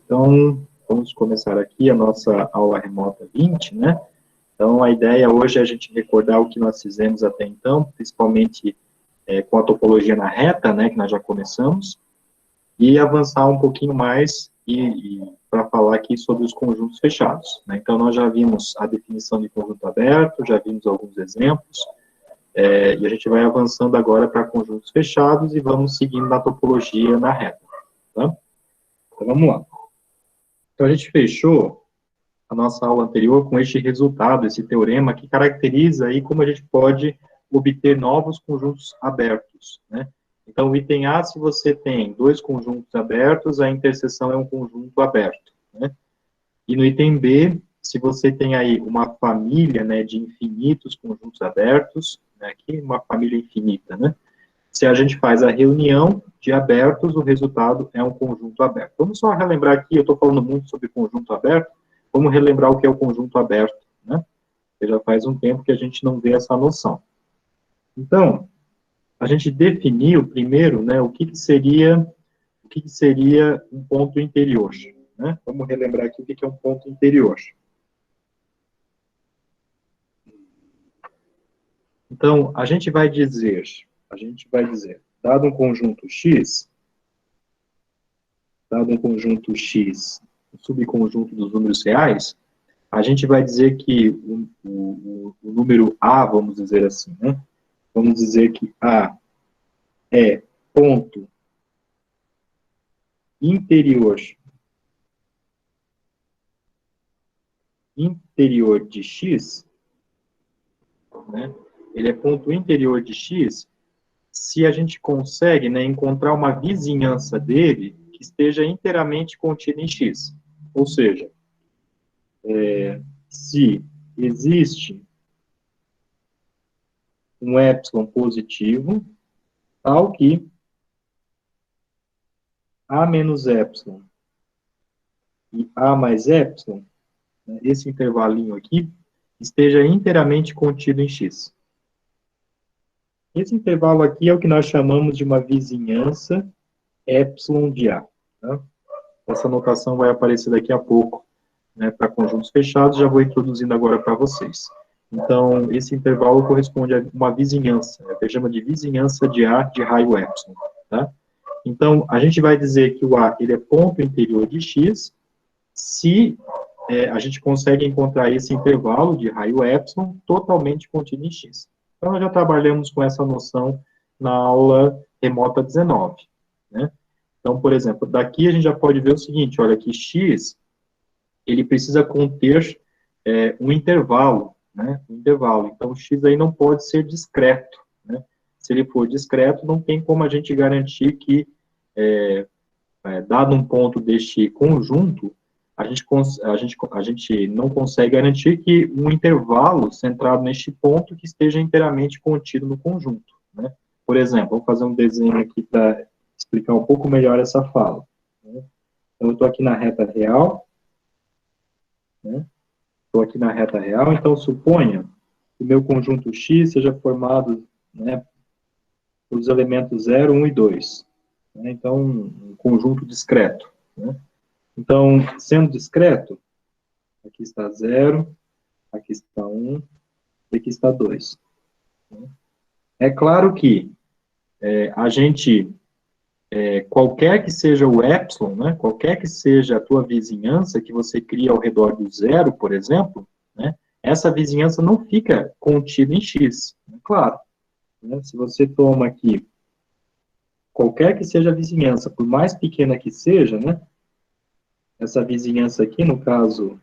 Então, vamos começar aqui a nossa aula remota 20, né? Então, a ideia hoje é a gente recordar o que nós fizemos até então, principalmente com a topologia na reta, né, que nós já começamos, e avançar um pouquinho mais para falar aqui sobre os conjuntos fechados, né? Então, nós já vimos a definição de conjunto aberto, já vimos alguns exemplos, e a gente vai avançando agora para conjuntos fechados e vamos seguindo na topologia na reta, tá? Então, vamos lá. Então, a gente fechou a nossa aula anterior com este resultado, esse teorema, que caracteriza aí como a gente pode obter novos conjuntos abertos, né? Então, o item A, se você tem dois conjuntos abertos, a interseção é um conjunto aberto, né? E no item B, se você tem aí uma família, né, de infinitos conjuntos abertos, né, aqui uma família infinita, né? Se a gente faz a reunião de abertos, o resultado é um conjunto aberto. Vamos só relembrar aqui, eu estou falando muito sobre conjunto aberto, vamos relembrar o que é o conjunto aberto, né? Porque já faz um tempo que a gente não vê essa noção. Então, a gente definiu primeiro, né, o que seria um ponto interior, né? Vamos relembrar aqui o que é um ponto interior. Então, a gente vai dizer, dado um conjunto X, um subconjunto dos números reais, a gente vai dizer que o número A, vamos dizer assim, né? Vamos dizer que A é ponto interior de X, né? Ele é ponto interior de X, se a gente consegue, né, encontrar uma vizinhança dele que esteja inteiramente contida em X. Ou seja, se existe um epsilon positivo, tal que A menos epsilon e A mais epsilon, né, esse intervalinho aqui, esteja inteiramente contido em X. Esse intervalo aqui é o que nós chamamos de uma vizinhança epsilon de A. Tá? Essa notação vai aparecer daqui a pouco, né, para conjuntos fechados, já vou introduzindo agora para vocês. Então, esse intervalo corresponde a uma vizinhança, né, que a gente chama de vizinhança de A de raio epsilon. Tá? Então, a gente vai dizer que o A ele é ponto interior de X, se a gente consegue encontrar esse intervalo de raio epsilon totalmente contido em X. Então, nós já trabalhamos com essa noção na aula remota 19, né? Então, por exemplo, daqui a gente já pode ver o seguinte, olha que X, ele precisa conter um intervalo, né? Um intervalo. Então, X aí não pode ser discreto, né? Se ele for discreto, não tem como a gente garantir que, dado um ponto deste conjunto, a gente não consegue garantir que um intervalo centrado neste ponto que esteja inteiramente contido no conjunto, né? Por exemplo, vou fazer um desenho aqui para explicar um pouco melhor essa fala, né? Então, eu estou aqui na reta real, né? Estou aqui na reta real, então suponha que o meu conjunto X seja formado, né, pelos elementos 0, 1 e 2. Né? Então, um conjunto discreto, né? Então, sendo discreto, aqui está 0, aqui está 1, e aqui está 2. É claro que a gente, qualquer que seja o epsilon, né, qualquer que seja a tua vizinhança que você cria ao redor do zero, por exemplo, né, essa vizinhança não fica contida em X, né, claro. Né, se você toma aqui, qualquer que seja a vizinhança, por mais pequena que seja, né, essa vizinhança aqui, no caso,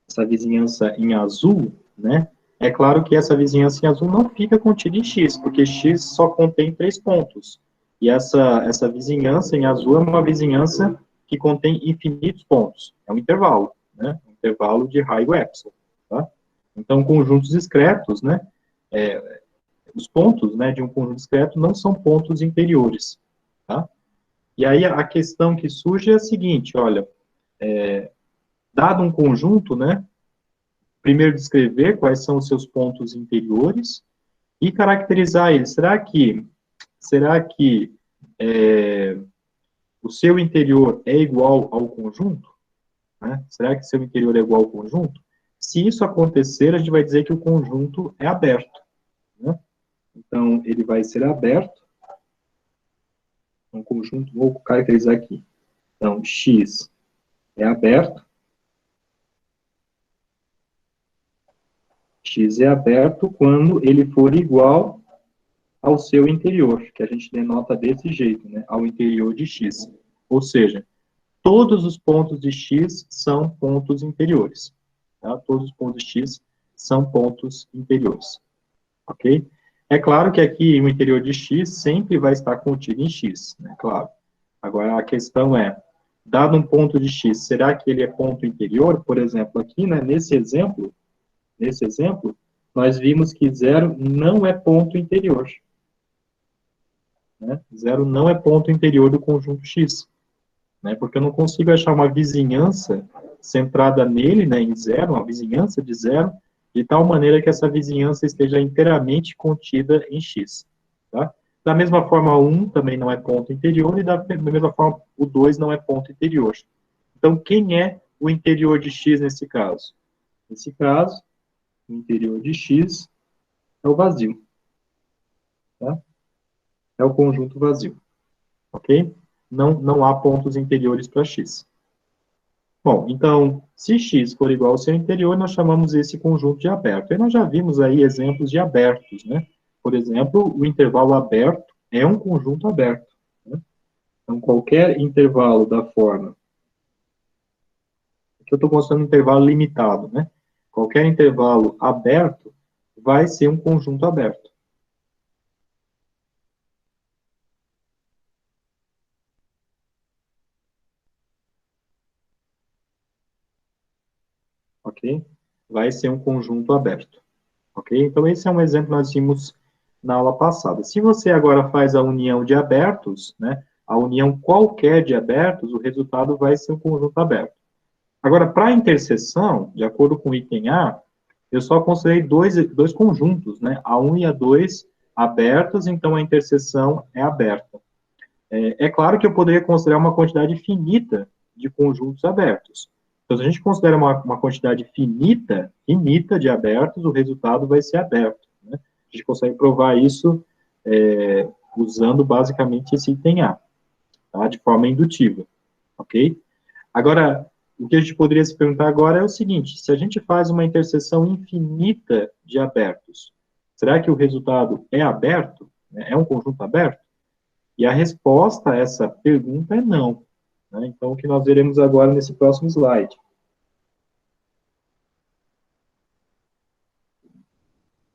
essa vizinhança em azul, né, é claro que essa vizinhança em azul não fica contida em X, porque X só contém 3 pontos. E essa vizinhança em azul é uma vizinhança que contém infinitos pontos. É um intervalo, né, um intervalo de raio epsilon, tá? Então, conjuntos discretos, né, os pontos, né, de um conjunto discreto não são pontos interiores, tá? E aí a questão que surge é a seguinte, olha, dado um conjunto, né, primeiro descrever quais são os seus pontos interiores e caracterizar eles. Será que o seu interior é igual ao conjunto? Né? Será que seu interior é igual ao conjunto? Se isso acontecer, a gente vai dizer que o conjunto é aberto. Né? Então, ele vai ser aberto. Um conjunto, vou caracterizar aqui. Então, X é aberto. X é aberto quando ele for igual ao seu interior, que a gente denota desse jeito, né? Ao interior de X. Ou seja, todos os pontos de X são pontos interiores. Tá? Todos os pontos de X são pontos interiores. Ok? É claro que aqui o interior de X sempre vai estar contido em X, né? Claro. Agora, a questão é, dado um ponto de X, será que ele é ponto interior? Por exemplo, aqui, né, nesse exemplo, nós vimos que zero não é ponto interior. Né? Zero não é ponto interior do conjunto X. Né? Porque eu não consigo achar uma vizinhança centrada nele, né, em zero, uma vizinhança de zero, de tal maneira que essa vizinhança esteja inteiramente contida em X. Tá? Da mesma forma, o 1 também não é ponto interior, e da mesma forma, o 2 não é ponto interior. Então, quem é o interior de X nesse caso? Nesse caso, o interior de X é o vazio. Tá? É o conjunto vazio. Ok? Não há pontos interiores para X. Bom, então, se X for igual ao seu interior, nós chamamos esse conjunto de aberto. E nós já vimos aí exemplos de abertos, né? Por exemplo, o intervalo aberto é um conjunto aberto. Né? Então, qualquer intervalo da forma... Aqui eu estou mostrando um intervalo limitado, né? Qualquer intervalo aberto vai ser um conjunto aberto. Ok? Vai ser um conjunto aberto. Ok? Então, esse é um exemplo que nós vimos na aula passada. Se você agora faz a união de abertos, né, a união qualquer de abertos, o resultado vai ser um conjunto aberto. Agora, para a interseção, de acordo com o item A, eu só considerei dois conjuntos, né, A1 e A2 abertos, então a interseção é aberta. É claro que eu poderia considerar uma quantidade finita de conjuntos abertos. Então, se a gente considera uma quantidade finita de abertos, o resultado vai ser aberto. Né? A gente consegue provar isso usando basicamente esse item A, tá? De forma indutiva. Ok? Agora, o que a gente poderia se perguntar agora é o seguinte: se a gente faz uma interseção infinita de abertos, será que o resultado é aberto? É um conjunto aberto? E a resposta a essa pergunta é não. Né? Então, o que nós veremos agora nesse próximo slide.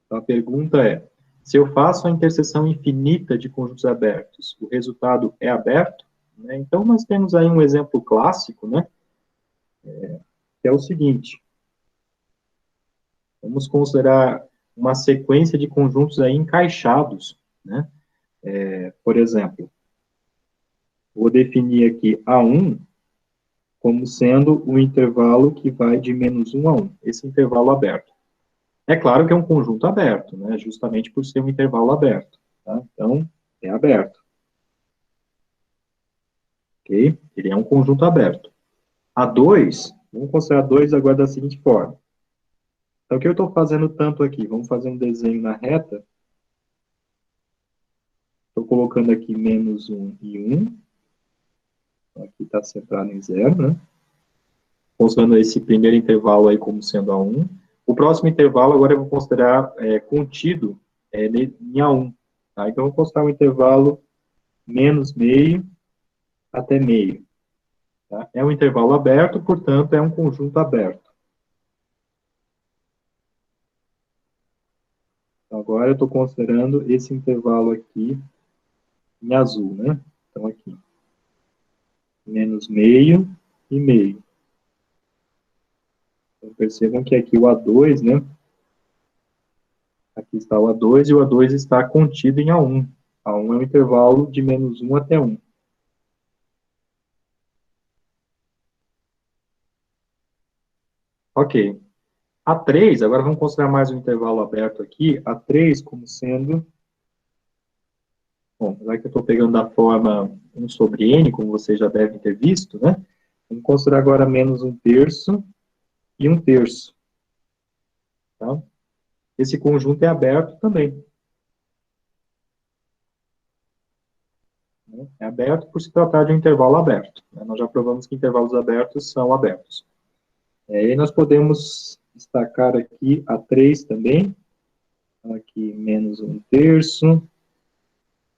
Então, a pergunta é, se eu faço a interseção infinita de conjuntos abertos, o resultado é aberto? Né? Então, nós temos aí um exemplo clássico, né? Que é o seguinte. Vamos considerar uma sequência de conjuntos aí encaixados. Né? Por exemplo, vou definir aqui A1 como sendo o intervalo que vai de -1 a 1, esse intervalo aberto. É claro que é um conjunto aberto, né? Justamente por ser um intervalo aberto. Tá? Então, é aberto. Ok? Ele é um conjunto aberto. A2, vamos considerar 2 agora da seguinte forma. Então, o que eu estou fazendo tanto aqui? Vamos fazer um desenho na reta. Estou colocando aqui -1 e 1. Aqui está centrado em 0, né? Considerando esse primeiro intervalo aí como sendo A1. O próximo intervalo agora eu vou considerar contido em A1. Tá? Então, eu vou considerar um intervalo menos meio até meio. Tá? É um intervalo aberto, portanto, é um conjunto aberto. Então, agora eu estou considerando esse intervalo aqui em azul, né? Então, aqui, menos meio e meio. Então, percebam que aqui o A2, né? Aqui está o A2 e o A2 está contido em A1. A1 é um intervalo de -1 até 1. Ok. A3, agora vamos considerar mais um intervalo aberto aqui. A3 como sendo... Bom, já que eu estou pegando da forma 1 sobre n, como vocês já devem ter visto, né? Vamos considerar agora menos 1/3 e 1/3. Tá? Esse conjunto é aberto também. Né? É aberto por se tratar de um intervalo aberto. Né? Nós já provamos que intervalos abertos são abertos. E aí nós podemos destacar aqui a 3 também. Aqui menos 1/3.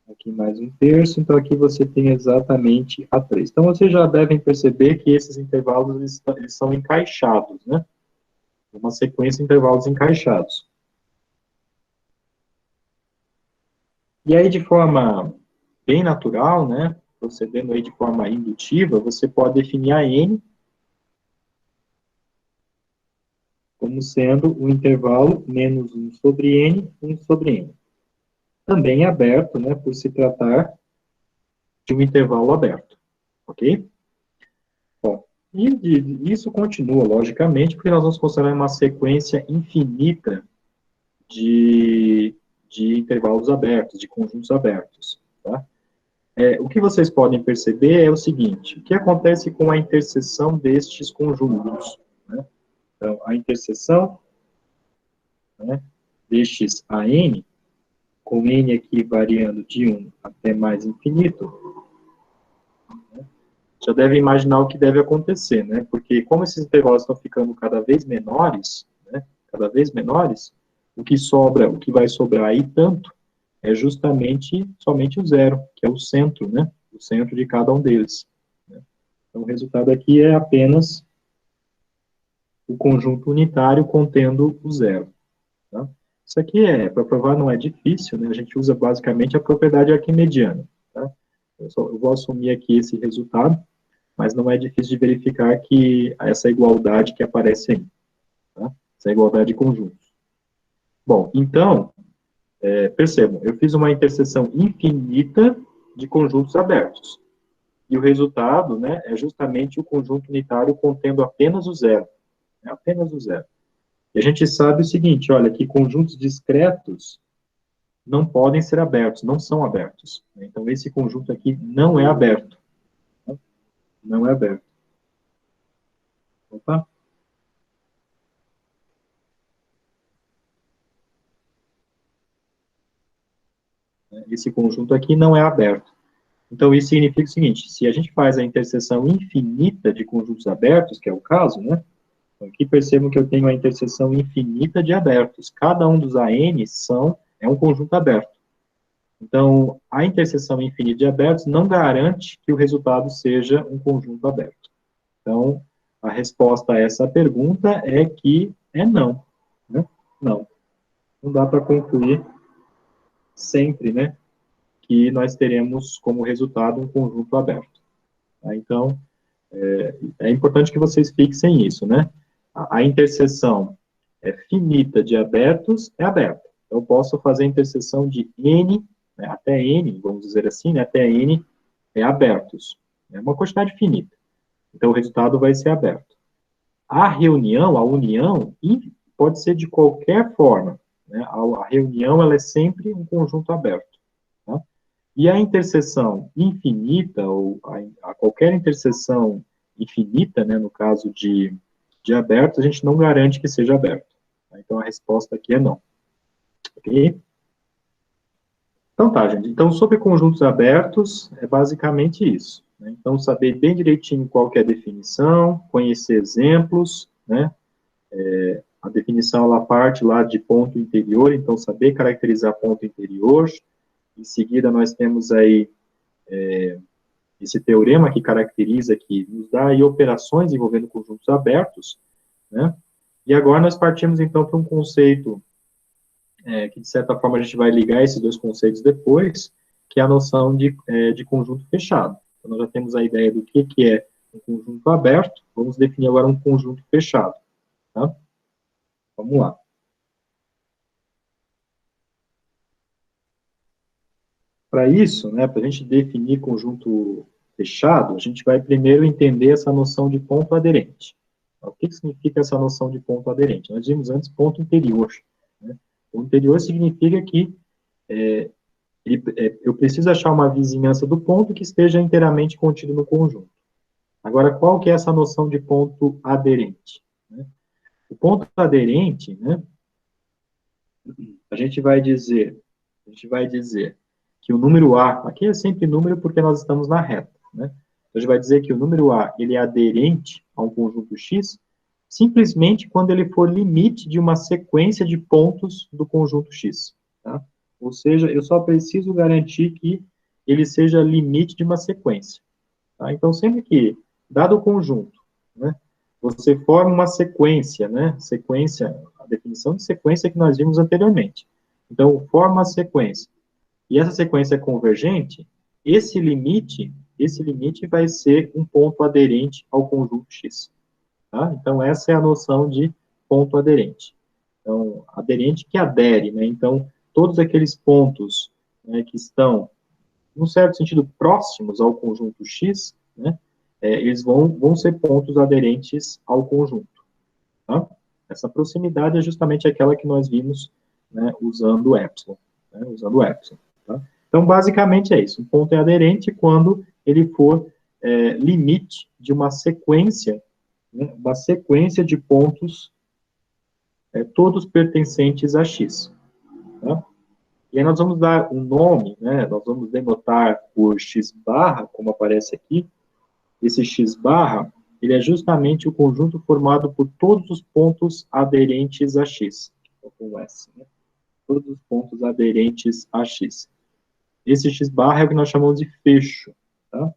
Aqui mais 1/3. Então aqui você tem exatamente a 3. Então vocês já devem perceber que esses intervalos eles são encaixados, né? Uma sequência de intervalos encaixados. E aí, de forma bem natural, né, procedendo aí de forma indutiva, você pode definir a n como sendo o intervalo menos 1 sobre n, 1 sobre n. Também é aberto, né, por se tratar de um intervalo aberto, ok? Bom, e isso continua, logicamente, porque nós vamos considerar uma sequência infinita de intervalos abertos, de conjuntos abertos, tá? O que vocês podem perceber é o seguinte: o que acontece com a interseção destes conjuntos? Né? Então, a interseção, né, destes AN, com N aqui variando de 1 até mais infinito, né, já deve imaginar o que deve acontecer, né? Porque como esses intervalos estão ficando cada vez menores, né, cada vez menores, o que sobra, o que vai sobrar aí tanto, é justamente somente o zero, que é o centro, né? O centro de cada um deles. Né? Então, o resultado aqui é apenas o conjunto unitário contendo o zero. Tá? Isso aqui, para provar, não é difícil, né? A gente usa basicamente a propriedade arquimediana. Tá? Eu vou assumir aqui esse resultado, mas não é difícil de verificar que essa igualdade que aparece aí. Tá? Essa igualdade de conjuntos. Bom, então, percebam, eu fiz uma interseção infinita de conjuntos abertos. E o resultado, né, é justamente o conjunto unitário contendo apenas o zero. Né, apenas o zero. E a gente sabe o seguinte, olha, que conjuntos discretos não podem ser abertos, não são abertos. Então, esse conjunto aqui não é aberto. Né? Não é aberto. Opa. Esse conjunto aqui não é aberto. Então, isso significa o seguinte, se a gente faz a interseção infinita de conjuntos abertos, que é o caso, né? Então, aqui percebam que eu tenho a interseção infinita de abertos. Cada um dos ANs é um conjunto aberto. Então, a interseção infinita de abertos não garante que o resultado seja um conjunto aberto. Então, a resposta a essa pergunta é que é não. Né? Não. Não dá para concluir sempre, né, que nós teremos como resultado um conjunto aberto. Tá? Então, é importante que vocês fixem isso, né? A interseção finita de abertos é aberta. Eu posso fazer a interseção de n, né, até n, vamos dizer assim, né, até n abertos. É uma quantidade finita. Então, o resultado vai ser aberto. A reunião, a união, pode ser de qualquer forma. Né? A reunião, ela é sempre um conjunto aberto. Tá? E a interseção infinita, ou a qualquer interseção infinita, né, no caso de aberto, a gente não garante que seja aberto. Tá? Então, a resposta aqui é não. Ok? Então tá, gente. Então, sobre conjuntos abertos, é basicamente isso. Né? Então, saber bem direitinho qual que é a definição, conhecer exemplos, né? A definição, ela parte lá de ponto interior, então, saber caracterizar ponto interior. Em seguida, nós temos aí esse teorema que caracteriza, que nos dá aí operações envolvendo conjuntos abertos, né? E agora nós partimos, então, para um conceito que, de certa forma, a gente vai ligar esses dois conceitos depois, que é a noção de conjunto fechado. Então, nós já temos a ideia do que é um conjunto aberto, vamos definir agora um conjunto fechado. Tá? Vamos lá. Para isso, né, para a gente definir conjunto fechado, a gente vai primeiro entender essa noção de ponto aderente. O que significa essa noção de ponto aderente? Nós vimos antes ponto interior. Né? Ponto interior significa que eu preciso achar uma vizinhança do ponto que esteja inteiramente contido no conjunto. Agora, qual que é essa noção de ponto aderente? Né? O ponto aderente, né, a gente vai dizer que o número A, aqui é sempre número porque nós estamos na reta, né? Então, a gente vai dizer que o número A, ele é aderente a um conjunto X, simplesmente quando ele for limite de uma sequência de pontos do conjunto X, tá? Ou seja, eu só preciso garantir que ele seja limite de uma sequência, tá? Então, sempre que, dado o conjunto, né, você forma uma sequência, né? Sequência, a definição de sequência que nós vimos anteriormente. Então, forma uma sequência. E essa sequência é convergente, esse limite vai ser um ponto aderente ao conjunto X. Tá? Então, essa é a noção de ponto aderente. Então, aderente que adere, né? Então, todos aqueles pontos, né, que estão, num certo sentido, próximos ao conjunto X, né, eles vão ser pontos aderentes ao conjunto. Tá? Essa proximidade é justamente aquela que nós vimos, né, usando o epsilon. Né, usando o epsilon, tá? Então, basicamente é isso. Um ponto é aderente quando ele for limite de uma sequência, né, uma sequência de pontos, todos pertencentes a X. Tá? E aí nós vamos dar um nome, né, nós vamos denotar por X barra, como aparece aqui. Esse X barra, ele é justamente o conjunto formado por todos os pontos aderentes a X. Com S, né? Todos os pontos aderentes a X. Esse X barra é o que nós chamamos de fecho, tá?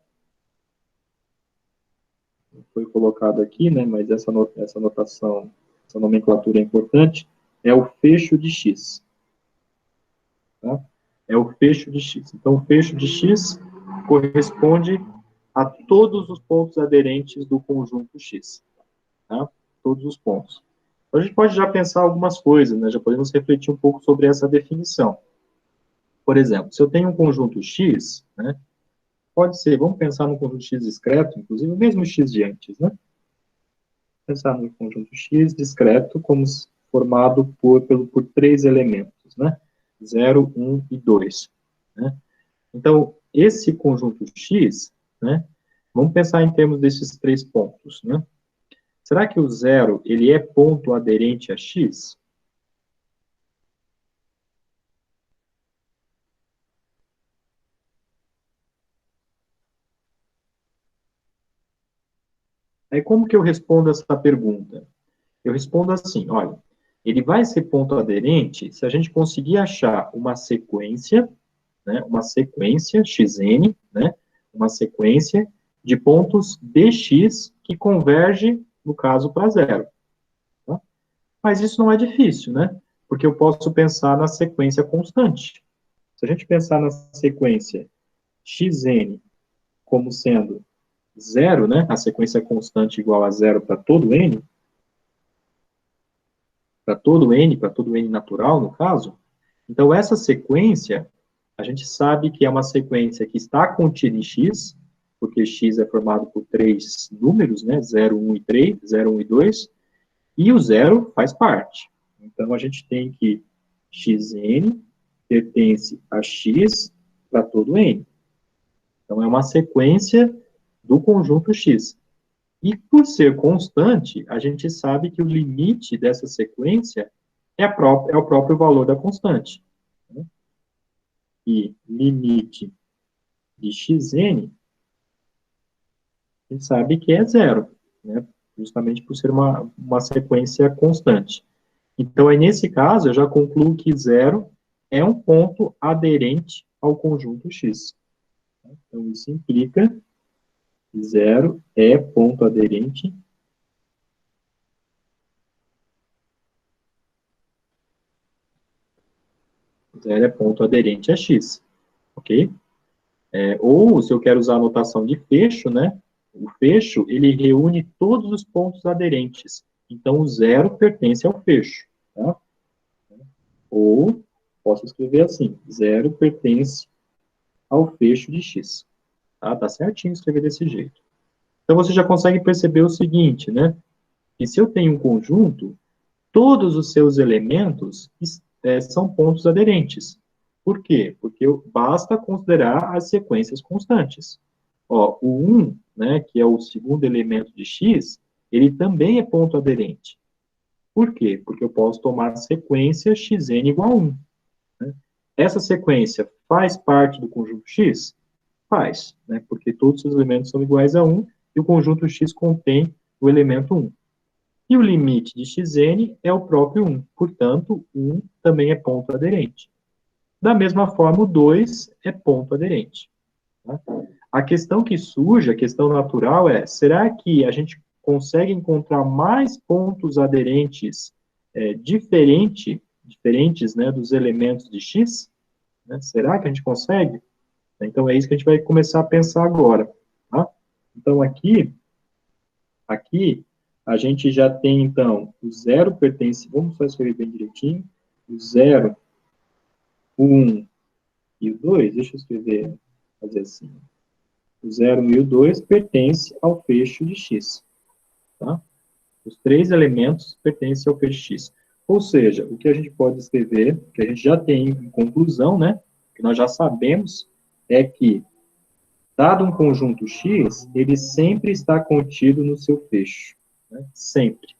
Foi colocado aqui, né, mas essa notação, essa nomenclatura é importante, é o fecho de X. Tá? É o fecho de X. Então, o fecho de X corresponde a todos os pontos aderentes do conjunto X. Tá? Todos os pontos. Então, a gente pode já pensar algumas coisas, né? Já podemos refletir um pouco sobre essa definição. Por exemplo, se eu tenho um conjunto X, né? Pode ser, vamos pensar no conjunto X discreto, inclusive o mesmo X de antes, né? Pensar no conjunto X discreto como formado por três elementos, né? 0, 1 e 2. Né? Então, esse conjunto X, né? Vamos pensar em termos desses três pontos, né? Será que o 0, ele é ponto aderente a X? Aí, como que eu respondo essa pergunta? Eu respondo assim, olha, ele vai ser ponto aderente se a gente conseguir achar uma sequência, né, uma sequência xn, né, uma sequência de pontos dx que converge, no caso, para zero. Tá? Mas isso não é difícil, né? Porque eu posso pensar na sequência constante. Se a gente pensar na sequência xn como sendo zero, né, a sequência constante igual a zero para todo n, para todo n natural, no caso, então essa sequência, a gente sabe que é uma sequência que está contida em x, porque x é formado por três números, né, 0, 1 e 3, 0, 1 e 2, e o zero faz parte. Então, a gente tem que xn pertence a x para todo n. Então, é uma sequência do conjunto x. E por ser constante, a gente sabe que o limite dessa sequência é o próprio valor da constante. Né? E limite de xn, a gente sabe que é zero, né? Justamente por ser uma sequência constante. Então, aí, nesse caso, eu já concluo que zero é um ponto aderente ao conjunto x. Então, isso implica que zero é ponto aderente a x, ok? Ou, se eu quero usar a notação de fecho, né? O fecho, ele reúne todos os pontos aderentes. Então, o zero pertence ao fecho, tá? Ou, posso escrever assim, zero pertence ao fecho de x. Tá certinho escrever desse jeito. Então, você já consegue perceber o seguinte, né? Que se eu tenho um conjunto, todos os seus elementos são pontos aderentes. Por quê? Porque basta considerar as sequências constantes. Ó, o 1, né, que é o segundo elemento de x, ele também é ponto aderente. Por quê? Porque eu posso tomar a sequência xn igual a 1. Né? Essa sequência faz parte do conjunto x? Faz, né, porque todos os elementos são iguais a 1 e o conjunto x contém o elemento 1. E o limite de xn é o próprio 1, portanto, 1 também é ponto aderente. Da mesma forma, o 2 é ponto aderente. Tá? A questão que surge, a questão natural é, será que a gente consegue encontrar mais pontos aderentes diferentes, né, dos elementos de x? Né? Será que a gente consegue? Então, é isso que a gente vai começar a pensar agora. Tá? Então, aqui, a gente já tem, então, o 0 pertence, vamos só escrever bem direitinho, o 0, o 1 e o 2, deixa eu escrever, fazer assim, o 0, 1 e o 2 pertence ao fecho de x, tá? Os três elementos pertencem ao fecho x. Ou seja, o que a gente pode escrever, que a gente já tem em conclusão, né, que nós já sabemos, é que, dado um conjunto x, ele sempre está contido no seu fecho, né? Sempre.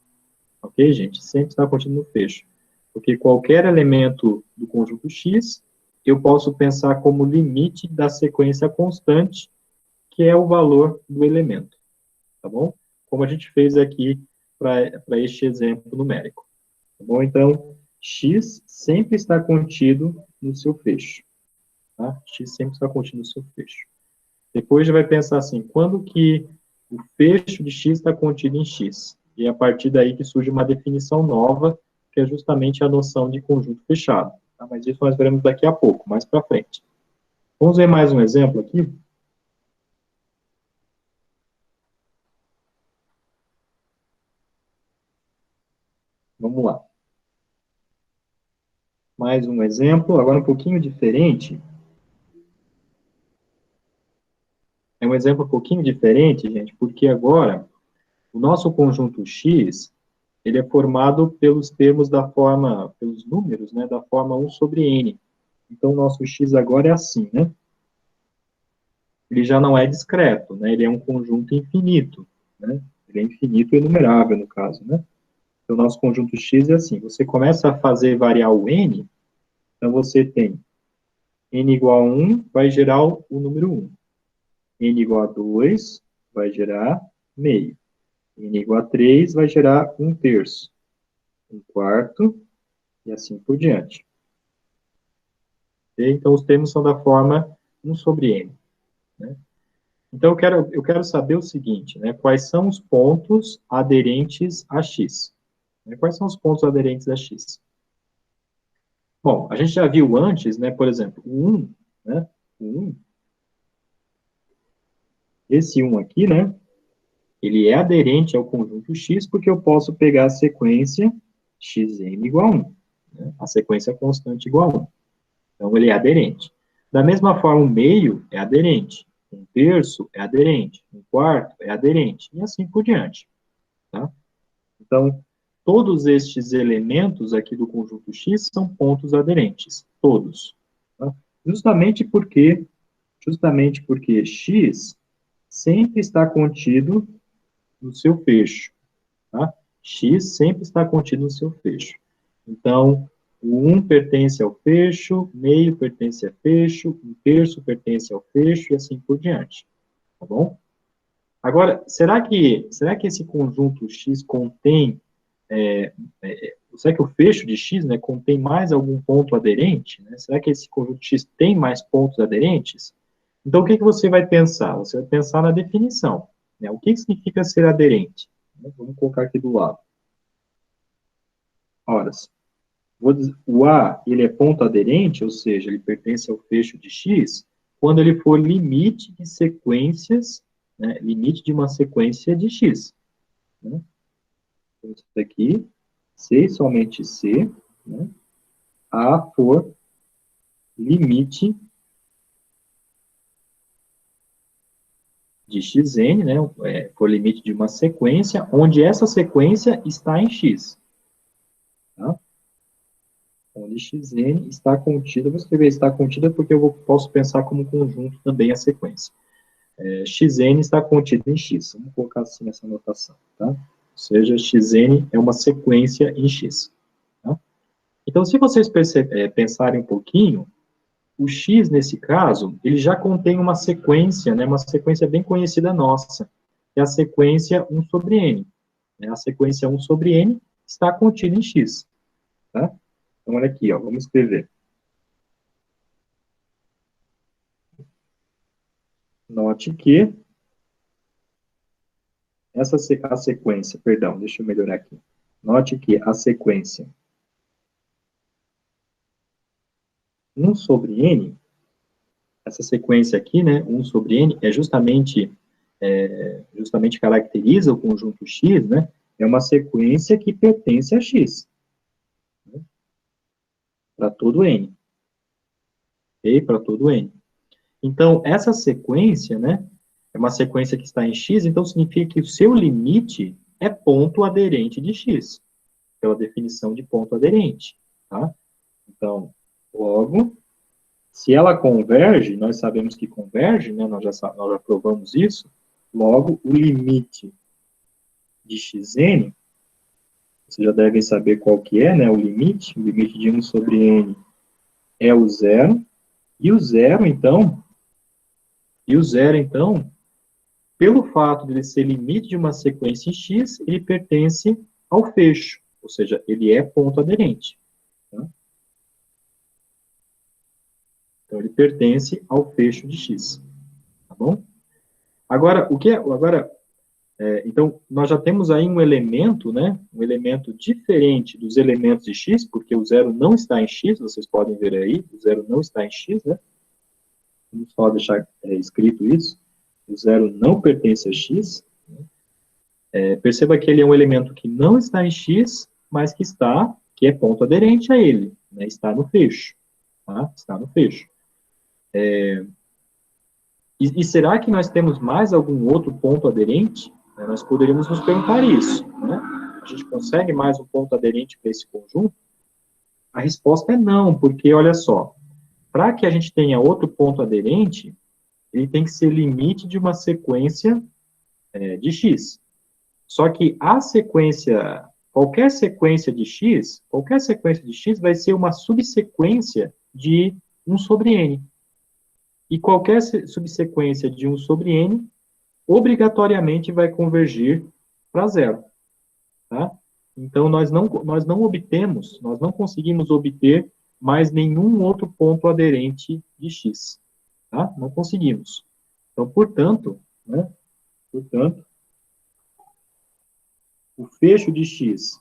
Ok, gente? Sempre está contido no fecho. Porque qualquer elemento do conjunto x, eu posso pensar como limite da sequência constante, que é o valor do elemento. Tá bom? Como a gente fez aqui para este exemplo numérico. Tá bom? Então, x sempre está contido no seu fecho. Tá? X sempre está contido no seu fecho. Depois já vai pensar assim, quando que o fecho de x está contido em x? E é a partir daí que surge uma definição nova, que é justamente a noção de conjunto fechado. Tá? Mas isso nós veremos daqui a pouco, mais para frente. Vamos ver mais um exemplo aqui? Vamos lá. Mais um exemplo, agora um pouquinho diferente. É um exemplo um pouquinho diferente, gente, porque agora o nosso conjunto X, ele é formado pelos termos da forma, pelos números, né, da forma 1 sobre N. Então, o nosso X agora é assim, né? Ele já não é discreto, né? Ele é um conjunto infinito, né? Ele é infinito e enumerável, no caso, né? Então, o nosso conjunto X é assim. Você começa a fazer variar o N, então você tem N igual a 1, vai gerar o número 1. N igual a 2, vai gerar meio. N igual a 3 vai gerar 1/3, 1/4, e assim por diante. Okay? Então, os termos são da forma 1 sobre n. Né? Então, eu quero saber o seguinte, né? Quais são os pontos aderentes a x? Né? Quais são os pontos aderentes a x? Bom, a gente já viu antes, né? Por exemplo, o 1, né? O 1, esse 1 aqui, né? Ele é aderente ao conjunto x porque eu posso pegar a sequência xn igual a 1. Né? A sequência constante igual a 1. Então, ele é aderente. Da mesma forma, o meio é aderente. 1/3 é aderente. 1/4 é aderente. E assim por diante. Tá? Então, todos estes elementos aqui do conjunto X são pontos aderentes. Todos. Tá? Justamente porque X sempre está contido no seu fecho. Tá? X sempre está contido no seu fecho. Então, o 1 pertence ao fecho, meio pertence a fecho, 1/3 pertence ao fecho, e assim por diante. Tá bom? Agora, será que esse conjunto X contém, será que o fecho de X, né, contém mais algum ponto aderente? Né? Será que esse conjunto X tem mais pontos aderentes? Então, o que você vai pensar? Você vai pensar na definição. Né? O que significa ser aderente? Vamos colocar aqui do lado. Ora, o A, ele é ponto aderente, ou seja, ele pertence ao fecho de X, quando ele for limite de sequências, né, limite de uma sequência de X. Né? Então, isso daqui, se e somente se, né, A for limite de xn, né, for limite de uma sequência, onde essa sequência está em X. Tá? onde xn está contida, vou escrever está contida porque posso pensar como conjunto também a sequência. Xn está contido em x, vamos colocar assim nessa notação, tá? Ou seja, xn é uma sequência em x. Tá? Então, se vocês pensarem um pouquinho, o x, nesse caso, ele já contém uma sequência, né, uma sequência bem conhecida nossa, que é a sequência 1 sobre n. A sequência 1 sobre n está contida em x. Tá? Então, olha aqui, ó, vamos escrever. Note que a sequência, perdão, deixa eu melhorar aqui. Note que a sequência 1 sobre n, essa sequência aqui, né, 1 sobre n, justamente caracteriza o conjunto x, né, é uma sequência que pertence a x, né, para todo n. Ok? Para todo n. Então, essa sequência, né, é uma sequência que está em x, então significa que o seu limite é ponto aderente de x, pela definição de ponto aderente, tá? Então, logo, se ela converge, nós sabemos que converge, né, nós já provamos isso, logo, o limite de xn, vocês já devem saber qual que é, né, o limite de 1 sobre n é o zero, e o zero, então, pelo fato de ele ser limite de uma sequência em x, ele pertence ao fecho, ou seja, ele é ponto aderente. Tá? Então, ele pertence ao fecho de x. Tá bom? Agora, então, nós já temos aí um elemento, né? Um elemento diferente dos elementos de x, porque o zero não está em x, vocês podem ver aí, o zero não está em x, né? Vamos só deixar escrito isso. O zero não pertence a x. Perceba que ele é um elemento que não está em x, mas que é ponto aderente a ele, né? Está no fecho, tá? Está no fecho. E será que nós temos mais algum outro ponto aderente? Nós poderíamos nos perguntar isso, né? A gente consegue mais um ponto aderente para esse conjunto? A resposta é não, porque, olha só, para que a gente tenha outro ponto aderente, ele tem que ser limite de uma sequência de x. Só que qualquer sequência de x vai ser uma subsequência de 1 sobre n. E qualquer subsequência de 1 sobre n, obrigatoriamente vai convergir para zero. Tá? Então, nós não conseguimos obter mais nenhum outro ponto aderente de x. Tá? Não conseguimos. Então, portanto, o fecho de x,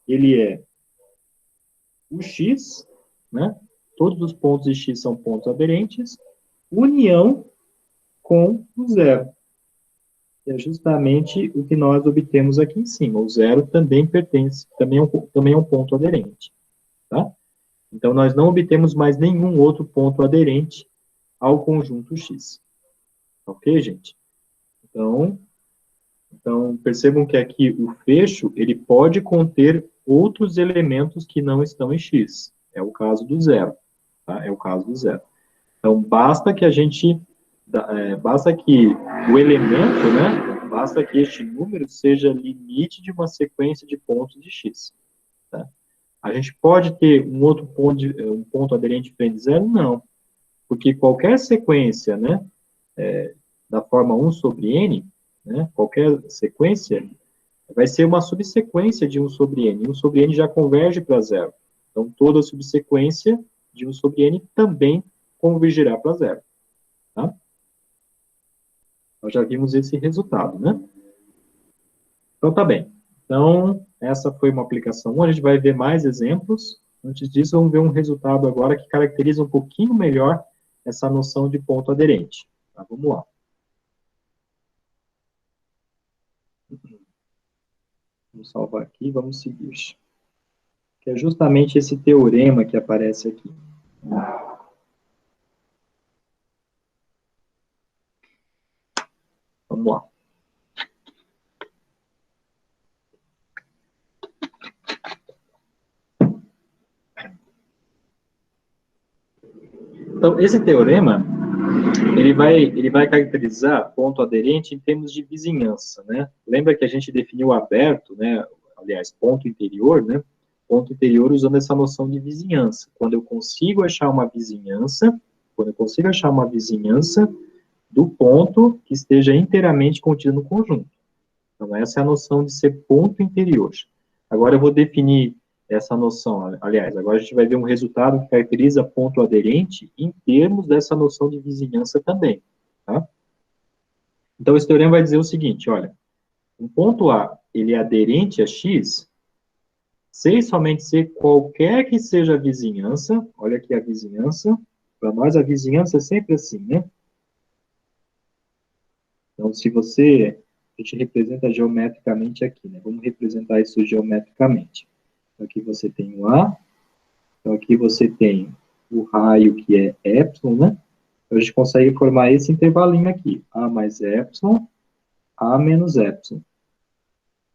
ele é o x, né? Todos os pontos de x são pontos aderentes, união com o zero. Que é justamente o que nós obtemos aqui em cima. O zero também também é um ponto aderente. Tá? Então, nós não obtemos mais nenhum outro ponto aderente ao conjunto x. Ok, gente? Então, percebam que aqui o fecho, ele pode conter outros elementos que não estão em x. É o caso do zero. Tá? É o caso do zero. Então, basta que o elemento, né, basta que este número seja limite de uma sequência de pontos de x. Tá? A gente pode ter um ponto aderente diferente de zero? Não. Porque qualquer sequência, né, da forma 1 sobre n, né, qualquer sequência, vai ser uma subsequência de 1 sobre n. 1 sobre n já converge para zero. Então, toda subsequência de 1 sobre n também convergirá para zero. Tá? Nós já vimos esse resultado, né? Então, tá bem. Então, essa foi uma aplicação 1. A gente vai ver mais exemplos. Antes disso, vamos ver um resultado agora que caracteriza um pouquinho melhor essa noção de ponto aderente. Tá? Vamos lá. Vamos salvar aqui e vamos seguir. Que é justamente esse teorema que aparece aqui. Vamos lá. Então, esse teorema, ele vai caracterizar ponto aderente em termos de vizinhança, né? Lembra que a gente definiu aberto, né? Aliás, ponto interior, né? Ponto interior usando essa noção de vizinhança. Quando eu consigo achar uma vizinhança do ponto que esteja inteiramente contido no conjunto. Então, essa é a noção de ser ponto interior. Agora eu vou definir essa noção, aliás, agora a gente vai ver um resultado que caracteriza ponto aderente em termos dessa noção de vizinhança também, tá? Então, esse teorema vai dizer o seguinte, olha, um ponto A, ele é aderente a X, se e somente se qualquer que seja a vizinhança, olha aqui a vizinhança, para nós a vizinhança é sempre assim, né? Então, a gente representa geometricamente aqui, né? Vamos representar isso geometricamente. Então, aqui você tem o A, então aqui você tem o raio que é epsilon, né? Então, a gente consegue formar esse intervalinho aqui, A mais epsilon, A menos epsilon.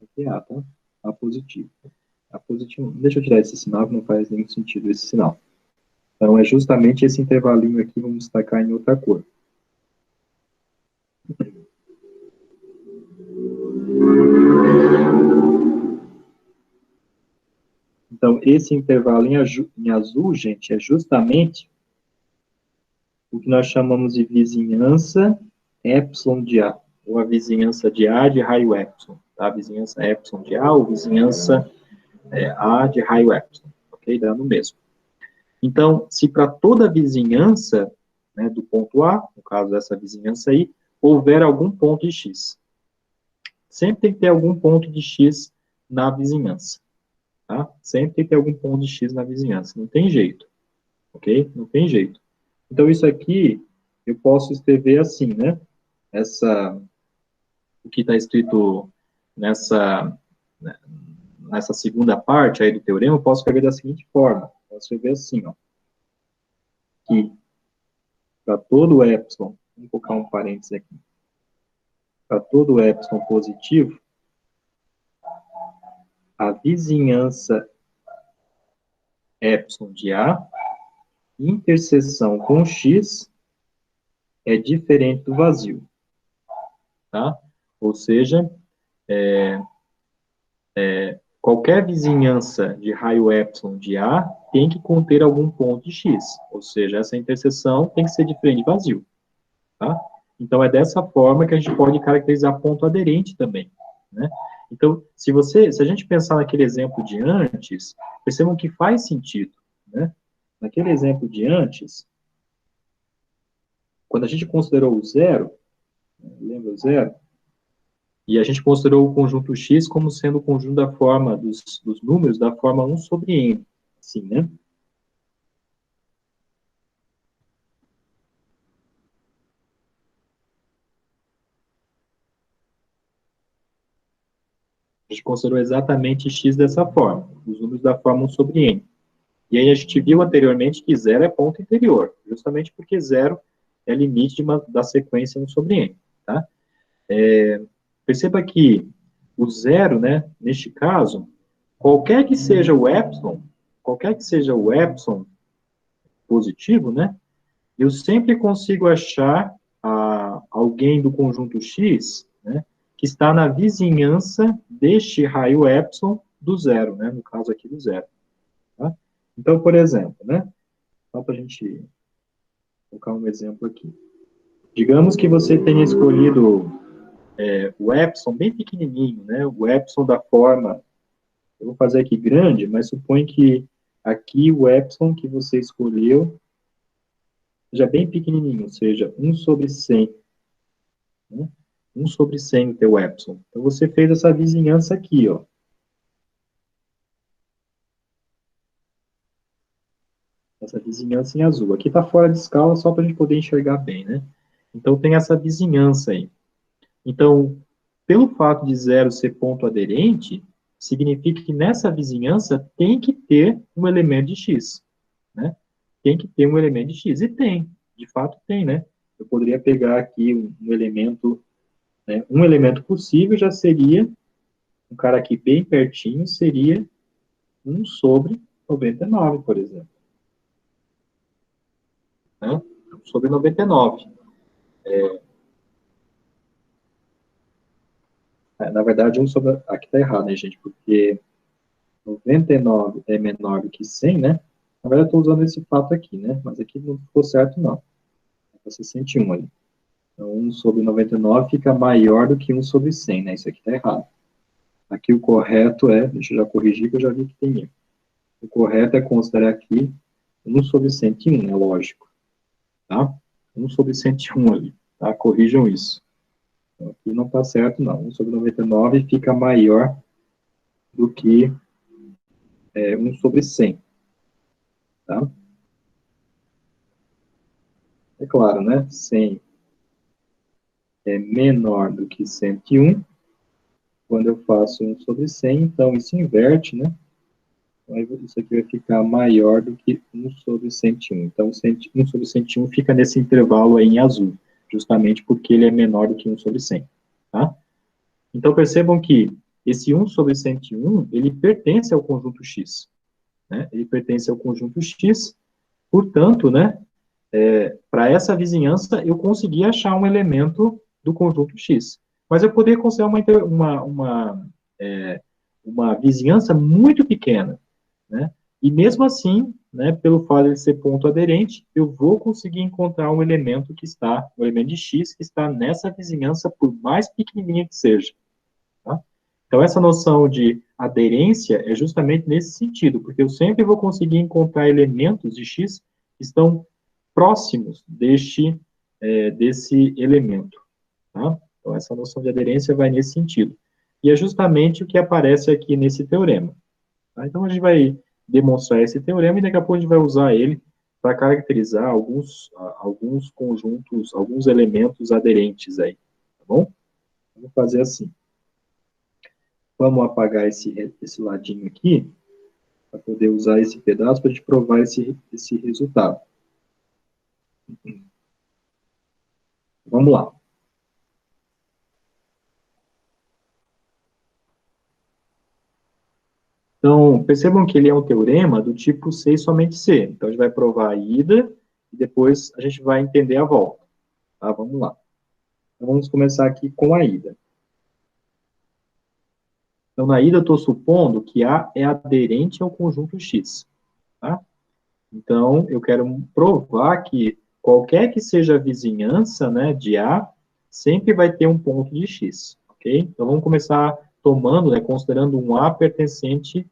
Aqui é A, tá? A positivo. A positivo. Deixa eu tirar esse sinal, que não faz nenhum sentido esse sinal. Então, é justamente esse intervalinho aqui, vamos destacar em outra cor. Então, esse intervalo em azul, gente, é justamente o que nós chamamos de vizinhança epsilon de A, ou a vizinhança de A de raio epsilon, tá? A vizinhança epsilon de A, ou vizinhança A de raio epsilon, ok? Dá no mesmo. Então, se para toda vizinhança, né, do ponto A, no caso dessa vizinhança aí, houver algum ponto de X. Sempre tem que ter algum ponto de X na vizinhança, tá? Sempre tem que ter algum ponto de X na vizinhança, não tem jeito, ok? Não tem jeito. Então, isso aqui, eu posso escrever assim, né? O que está escrito nessa, né, nessa segunda parte aí do teorema, eu posso escrever da seguinte forma. Posso escrever assim, ó. Que para todo epsilon, vamos colocar um parênteses aqui, para todo epsilon positivo, a vizinhança epsilon de A, interseção com X, é diferente do vazio, tá? Ou seja, qualquer vizinhança de raio epsilon de A tem que conter algum ponto de X, ou seja, essa interseção tem que ser diferente de vazio, tá? Então, é dessa forma que a gente pode caracterizar ponto aderente também, né? Então, se a gente pensar naquele exemplo de antes, percebam que faz sentido, né? Naquele exemplo de antes, quando a gente considerou o zero, lembra o zero? E a gente considerou o conjunto X como sendo o conjunto da forma dos números da forma 1 sobre n, assim, né? A gente considerou exatamente X dessa forma, os números da forma 1 sobre n. E aí a gente viu anteriormente que zero é ponto interior, justamente porque zero é limite da sequência 1 sobre n, tá? Perceba que o zero, né, neste caso, qualquer que seja o epsilon positivo, né, eu sempre consigo achar alguém do conjunto X, né, que está na vizinhança deste raio epsilon do zero, né, no caso aqui do zero. Tá? Então, por exemplo, né, só para a gente colocar um exemplo aqui. Digamos que você tenha escolhido o epsilon bem pequenininho, né, o epsilon da forma, eu vou fazer aqui grande, mas supõe que aqui o epsilon que você escolheu seja bem pequenininho, ou seja, 1 sobre 100, né? 1 sobre 100 o teu epsilon. Então, você fez essa vizinhança aqui, ó. Essa vizinhança em azul. Aqui está fora de escala, só para a gente poder enxergar bem, né? Então, tem essa vizinhança aí. Então, pelo fato de zero ser ponto aderente, significa que nessa vizinhança tem que ter um elemento de x, né? Tem que ter um elemento de x. E tem, de fato tem, né? Eu poderia pegar aqui um elemento, né? Um elemento possível já seria, um cara aqui bem pertinho, seria 1 sobre 99, por exemplo. né? 1 sobre 99. Na verdade, 1 sobre... Aqui está errado, né, gente? Porque 99 é menor do que 100, né? Na verdade, eu estou usando esse fato aqui, né? Mas aqui não ficou certo, não. É 61 ali. Então, 1 sobre 99 fica maior do que 1 sobre 100, né? Isso aqui está errado. Aqui o correto é... Deixa eu já corrigir, que eu já vi que tem erro. O correto é considerar aqui 1 sobre 101, é lógico. Tá? 1 sobre 101 ali. Tá? Corrijam isso. Então, aqui não está certo, não. 1 sobre 99 fica maior do que 1 sobre 100. Tá? É claro, né? 100 é menor do que 101. Quando eu faço 1 sobre 100, então isso inverte, né? Então, isso aqui vai ficar maior do que 1 sobre 101. Então, 1 sobre 101 fica nesse intervalo aí em azul, justamente porque ele é menor do que 1 sobre 100. Tá? Então, percebam que esse 1 sobre 101, ele pertence ao conjunto X. Né? Ele pertence ao conjunto X, portanto, né, para essa vizinhança, eu consegui achar um elemento do conjunto X. Mas eu poderia considerar uma vizinhança muito pequena. Né? E mesmo assim, né, pelo fato de ser ponto aderente, eu vou conseguir encontrar um elemento um elemento de X que está nessa vizinhança, por mais pequenininha que seja. Tá? Então, essa noção de aderência é justamente nesse sentido, porque eu sempre vou conseguir encontrar elementos de X que estão próximos desse elemento. Tá? Então, essa noção de aderência vai nesse sentido. E é justamente o que aparece aqui nesse teorema. Tá? Então, a gente vai demonstrar esse teorema e daqui a pouco a gente vai usar ele para caracterizar alguns conjuntos, alguns elementos aderentes aí. Tá bom? Vamos fazer assim. Vamos apagar esse ladinho aqui, para poder usar esse pedaço para a gente provar esse resultado. Vamos lá. Então, percebam que ele é um teorema do tipo C e somente C. Então, a gente vai provar a ida e depois a gente vai entender a volta. Tá? Vamos lá. Então, vamos começar aqui com a ida. Então, na ida, eu estou supondo que A é aderente ao conjunto X. Tá? Então, eu quero provar que qualquer que seja a vizinhança, né, de A, sempre vai ter um ponto de X. Ok? Então, vamos começar tomando, né, considerando um A pertencente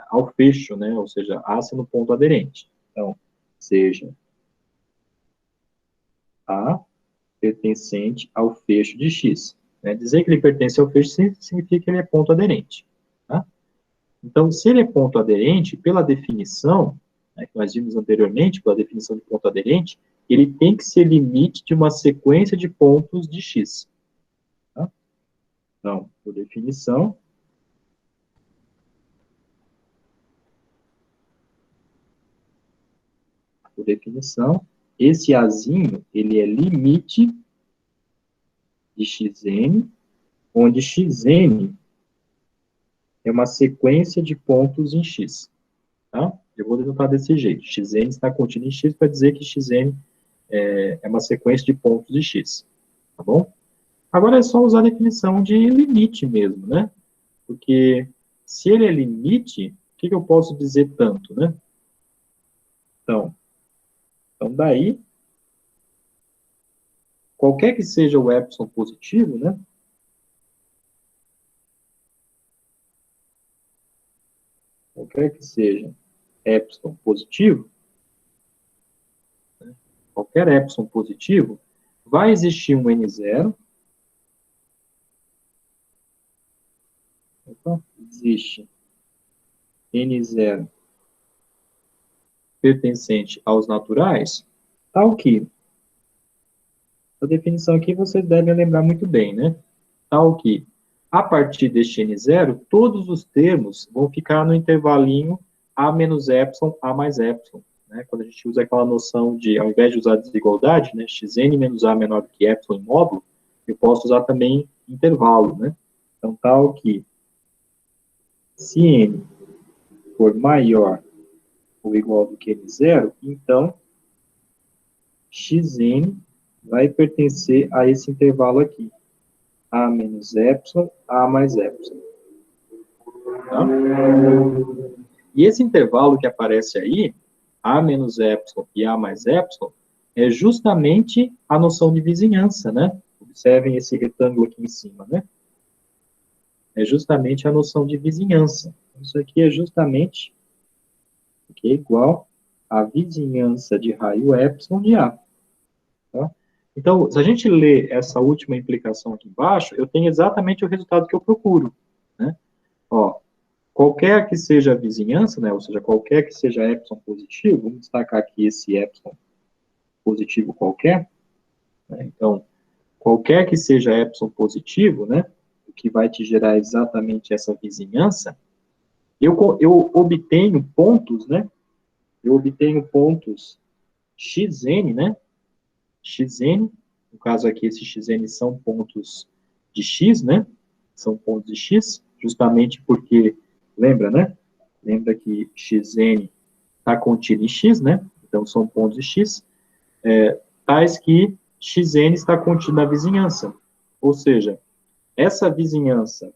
ao fecho, né, ou seja, A sendo ponto aderente. Então, seja A pertencente ao fecho de X. Né? Dizer que ele pertence ao fecho significa que ele é ponto aderente. Tá? Então, se ele é ponto aderente, pela definição, né, que nós vimos anteriormente, pela definição de ponto aderente, ele tem que ser limite de uma sequência de pontos de X. Tá? Então, por definição, esse Azinho, ele é limite de Xn, onde Xn é uma sequência de pontos em X. Tá? Eu vou denotar desse jeito. Xn está contido em X para dizer que Xn é uma sequência de pontos de X. Tá bom? Agora é só usar a definição de limite mesmo, né? Porque se ele é limite, o que eu posso dizer tanto, né? Então daí, qualquer que seja o epsilon positivo, né? Qualquer que seja epsilon positivo, né? Qualquer epsilon positivo, vai existir um N0. Então, existe N0 pertencente aos naturais, tal que, a definição aqui vocês devem lembrar muito bem, né? Tal que, a partir deste N0, todos os termos vão ficar no intervalinho A menos epsilon, A mais epsilon. Né? Quando a gente usa aquela noção de, ao invés de usar desigualdade, né, Xn menos A menor do que epsilon em módulo, eu posso usar também intervalo, né? Então, tal que, se N for maior ou igual do que N0, então xn vai pertencer a esse intervalo aqui. A menos epsilon, A mais epsilon. Tá? E esse intervalo que aparece aí, A menos epsilon e A mais epsilon, é justamente a noção de vizinhança, né? Observem esse retângulo aqui em cima, né? É justamente a noção de vizinhança. Isso aqui é justamente igual à vizinhança de raio epsilon de A. Tá? Então, se a gente ler essa última implicação aqui embaixo, eu tenho exatamente o resultado que eu procuro, né? Ó, qualquer que seja a vizinhança, né, ou seja, qualquer que seja epsilon positivo, vamos destacar aqui esse epsilon positivo qualquer, né, então, qualquer que seja epsilon positivo, né, o que vai te gerar exatamente essa vizinhança, eu obtenho pontos, né, eu obtenho pontos xn, né, xn, no caso aqui, esses xn são pontos de x, né, são pontos de x, justamente porque, lembra, né, lembra que xn está contido em x, né, então são pontos de x, tais que xn está contido na vizinhança, ou seja, essa vizinhança,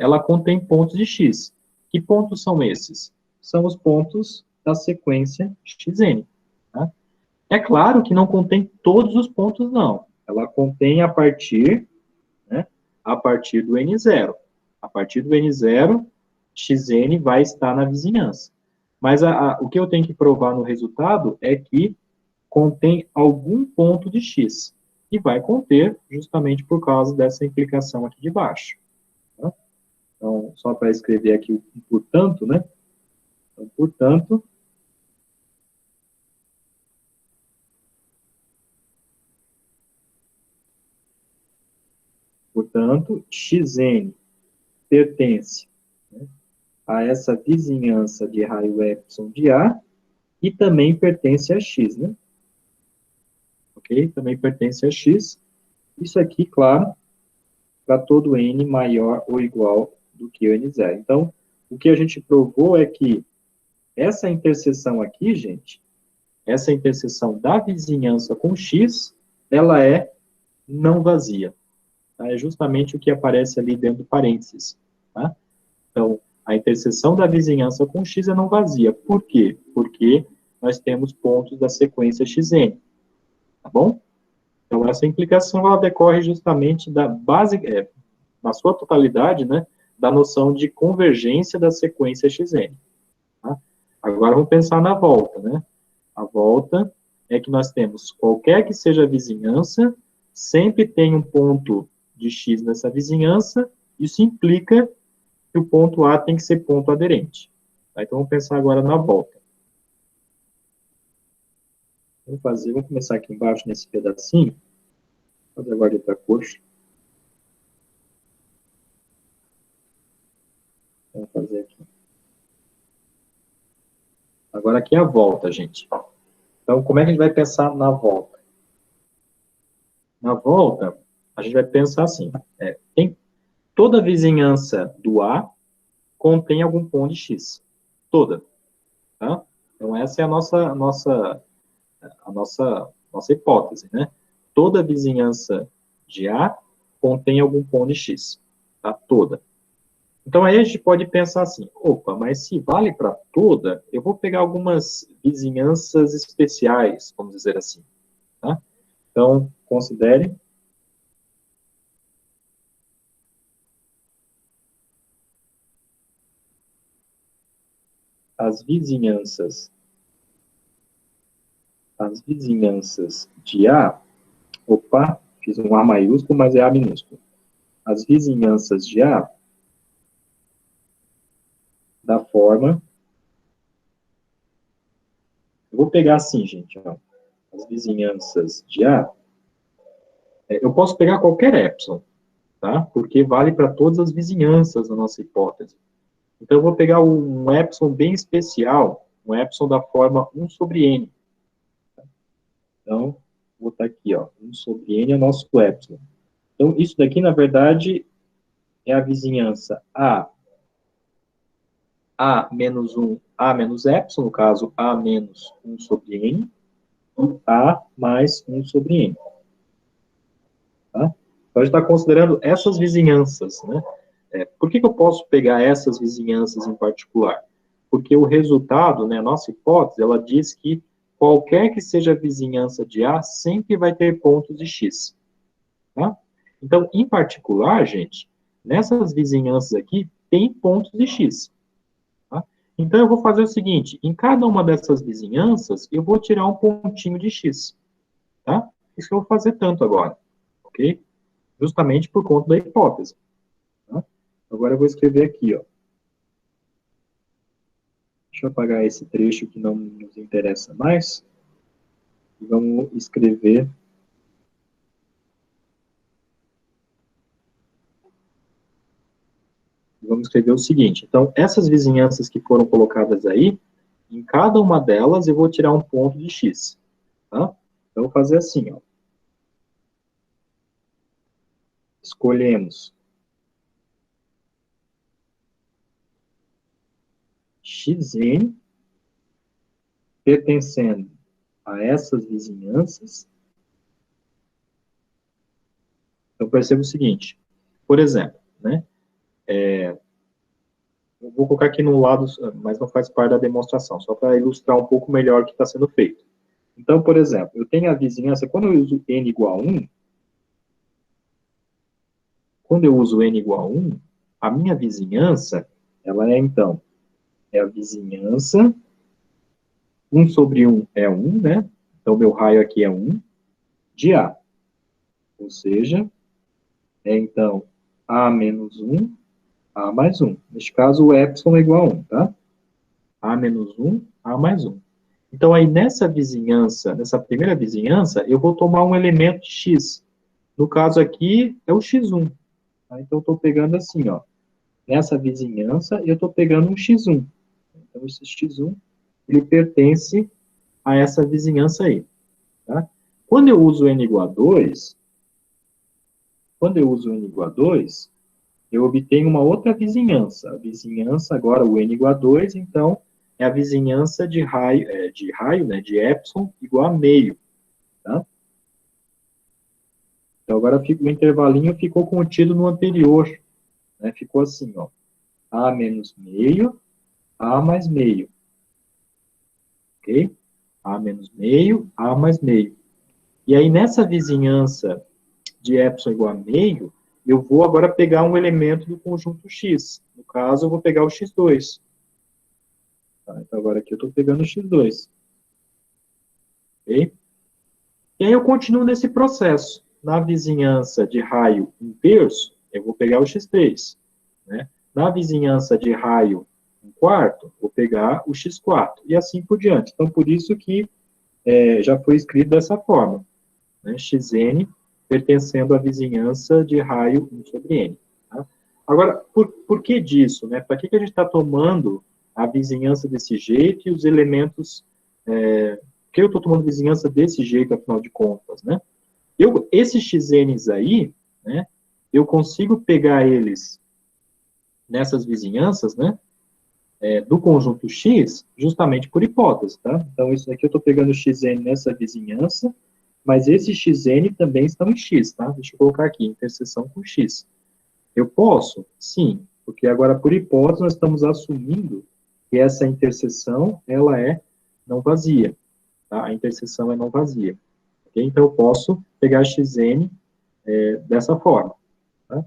ela contém pontos de x. Que pontos são esses? São os pontos da sequência xn. Tá? É claro que não contém todos os pontos, não. Ela contém a partir, né, a partir do n0. A partir do n0, xn vai estar na vizinhança. Mas o que eu tenho que provar no resultado é que contém algum ponto de x. E vai conter justamente por causa dessa implicação aqui de baixo. Tá? Então, só para escrever aqui o portanto, né? Então, portanto, xn pertence, né, a essa vizinhança de raio epsilon de A e também pertence a x, né? Ok? Também pertence a x. Isso aqui, claro, para todo n maior ou igual do que o n0. Então, o que a gente provou é que essa interseção aqui, gente, essa interseção da vizinhança com x, ela é não vazia. Tá? É justamente o que aparece ali dentro do parênteses. Tá? Então, a interseção da vizinhança com x é não vazia. Por quê? Porque nós temos pontos da sequência xn. Tá bom? Então, essa implicação ela decorre justamente da base, na sua totalidade, né, da noção de convergência da sequência xn. Tá? Agora, vamos pensar na volta, né? A volta é que nós temos qualquer que seja a vizinhança, sempre tem um ponto de x nessa vizinhança, isso implica que o ponto A tem que ser ponto aderente. Tá? Então, vamos pensar agora na volta. Vamos começar aqui embaixo nesse pedacinho, vou fazer agora de outra cor. Vamos fazer aqui. Agora aqui é a volta, gente. Então, como é que a gente vai pensar na volta? Na volta, a gente vai pensar assim, tem toda a vizinhança do A contém algum ponto de x. Toda. Tá? Então, essa é a nossa hipótese, né? Toda vizinhança de A contém algum ponto de x. Tá? Toda. Então, aí a gente pode pensar assim, opa, mas se vale para toda, eu vou pegar algumas vizinhanças especiais, vamos dizer assim. Tá? Então, considere as vizinhanças de A, opa, fiz um A maiúsculo, mas é A minúsculo. As vizinhanças de A da forma, eu vou pegar assim, gente, ó, as vizinhanças de A, eu posso pegar qualquer epsilon, tá? Porque vale para todas as vizinhanças da nossa hipótese. Então, eu vou pegar um epsilon bem especial, um epsilon da forma 1 sobre n. Então, vou botar aqui, ó, 1 sobre n é o nosso epsilon. Então, isso daqui, na verdade, é a vizinhança A menos 1, A menos epsilon, no caso, A menos 1 sobre N, e A mais 1 sobre N. Tá? Então, a gente está considerando essas vizinhanças, né? Por que eu posso pegar essas vizinhanças em particular? Porque o resultado, né, a nossa hipótese, ela diz que qualquer que seja a vizinhança de A sempre vai ter pontos de X. Tá? Então, em particular, gente, nessas vizinhanças aqui, tem pontos de X. Tá? Então, eu vou fazer o seguinte, em cada uma dessas vizinhanças, eu vou tirar um pontinho de X. Tá? Isso que eu vou fazer tanto agora, ok? Justamente por conta da hipótese. Tá? Agora eu vou escrever aqui, ó. Deixa eu apagar esse trecho que não nos interessa mais. E vamos escrever. Vamos escrever o seguinte. Então, essas vizinhanças que foram colocadas aí, em cada uma delas eu vou tirar um ponto de X. Tá? Então, eu vou fazer assim, ó. Escolhemos Xn pertencendo a essas vizinhanças. Então, perceba o seguinte. Por exemplo, né? Eu vou colocar aqui no lado, mas não faz parte da demonstração, só para ilustrar um pouco melhor o que está sendo feito. Então, por exemplo, eu tenho a vizinhança, quando eu uso n igual a 1, a minha vizinhança, ela é, então, é a vizinhança, 1 sobre 1 é 1, né? Então, meu raio aqui é 1, de A. Ou seja, é, então, A menos 1, A mais 1. Neste caso, o epsilon é igual a 1, tá? A menos 1, A mais 1. Então, aí, nessa vizinhança, nessa primeira vizinhança, eu vou tomar um elemento de X. No caso aqui, é o X1. Tá? Então, eu estou pegando assim, ó. Nessa vizinhança, eu estou pegando um X1. Então, esse X1, ele pertence a essa vizinhança aí. Tá? Quando eu uso n igual a 2, eu obtenho uma outra vizinhança. A vizinhança, agora, o n igual a 2, então, é a vizinhança de raio, né, de epsilon igual a meio. Tá? Então, agora o intervalinho ficou contido no anterior. Né? Ficou assim, ó. A menos meio, A mais meio. Ok? A menos meio, A mais meio. E aí, nessa vizinhança de epsilon igual a meio, eu vou agora pegar um elemento do conjunto X. No caso, eu vou pegar o X2. Tá? Então, agora aqui eu estou pegando o X2. Ok? E aí eu continuo nesse processo. Na vizinhança de raio 1/3, eu vou pegar o X3. Né? Na vizinhança de raio 1/4, vou pegar o X4. E assim por diante. Então, por isso que já foi escrito dessa forma. Né? Xn pertencendo à vizinhança de raio 1 sobre n. Tá? Agora, por que disso? Né? Para que a gente está tomando a vizinhança desse jeito e os elementos... por que eu estou tomando vizinhança desse jeito, afinal de contas? Né? Esses xn's aí, né, eu consigo pegar eles nessas vizinhanças, né, do conjunto X, justamente por hipótese, tá? Então, isso aqui eu estou pegando o xn nessa vizinhança, mas esses xn também estão em X, tá? Deixa eu colocar aqui, interseção com X. Eu posso? Sim, porque agora, por hipótese, nós estamos assumindo que essa interseção, ela é não vazia, tá? A interseção é não vazia. Okay? Então, eu posso pegar xn dessa forma. Tá?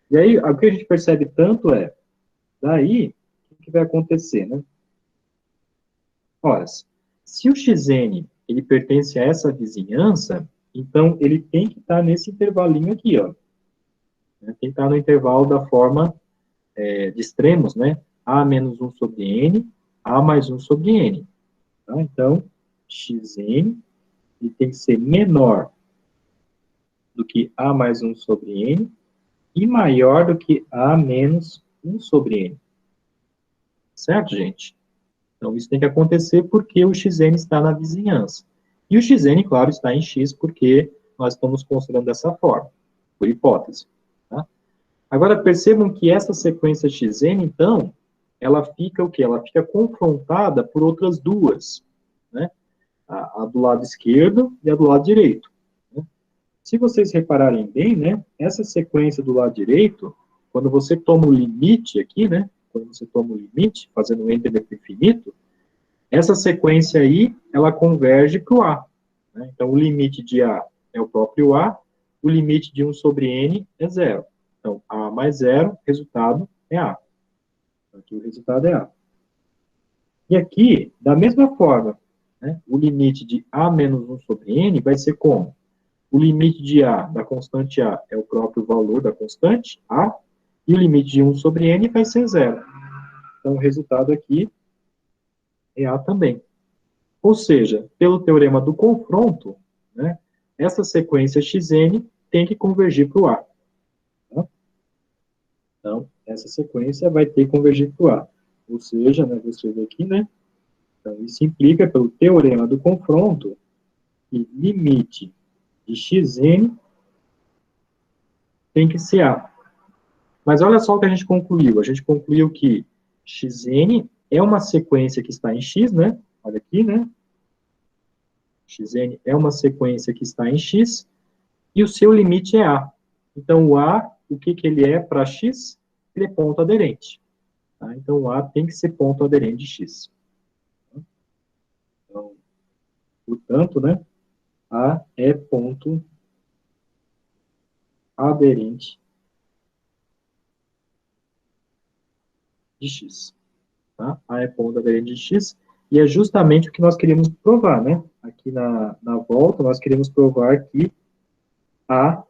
E aí, o que a gente percebe tanto daí, o que vai acontecer, né? Ora, se o xn ele pertence a essa vizinhança, então ele tem que estar nesse intervalinho aqui, ó. Tem que estar no intervalo da forma de extremos, né? A menos 1 sobre n, A mais 1 sobre n. Tá? Então, xn ele tem que ser menor do que A mais 1 sobre n e maior do que A menos 1 sobre n. Certo, gente? Então, isso tem que acontecer porque o xn está na vizinhança. E o xn, claro, está em x porque nós estamos considerando dessa forma, por hipótese. Tá? Agora, percebam que essa sequência xn, então, ela fica o quê? Ela fica confrontada por outras duas, né? A do lado esquerdo e a do lado direito. Né? Se vocês repararem bem, né, essa sequência do lado direito, quando você toma o limite aqui, né, quando você toma o limite, fazendo um enter para o infinito, essa sequência aí, ela converge para o A. Né? Então, o limite de A é o próprio A, o limite de 1 sobre N é zero. Então, A mais zero, resultado é A. Aqui o resultado é A. E aqui, da mesma forma, né, o limite de A menos 1 sobre N vai ser como? O limite de A, da constante A, é o próprio valor da constante A, e o limite de 1 sobre N vai ser zero. Então, o resultado aqui é A também. Ou seja, pelo teorema do confronto, né, essa sequência xn tem que convergir para o A. Tá? Então, essa sequência vai ter que convergir para o A. Ou seja, né, vou escrever aqui, né? Então, isso implica, pelo teorema do confronto, que limite de xn tem que ser A. Mas olha só o que a gente concluiu. A gente concluiu que xn é uma sequência que está em x, né? Olha aqui, né? Xn é uma sequência que está em x, e o seu limite é A. Então, o A, o que ele é para x? Ele é ponto aderente. Tá? Então, o A tem que ser ponto aderente de x. Então, portanto, né, A é ponto aderente de x. Tá? A é ponto aderente de x, e é justamente o que nós queríamos provar, né? Aqui na volta, nós queríamos provar que A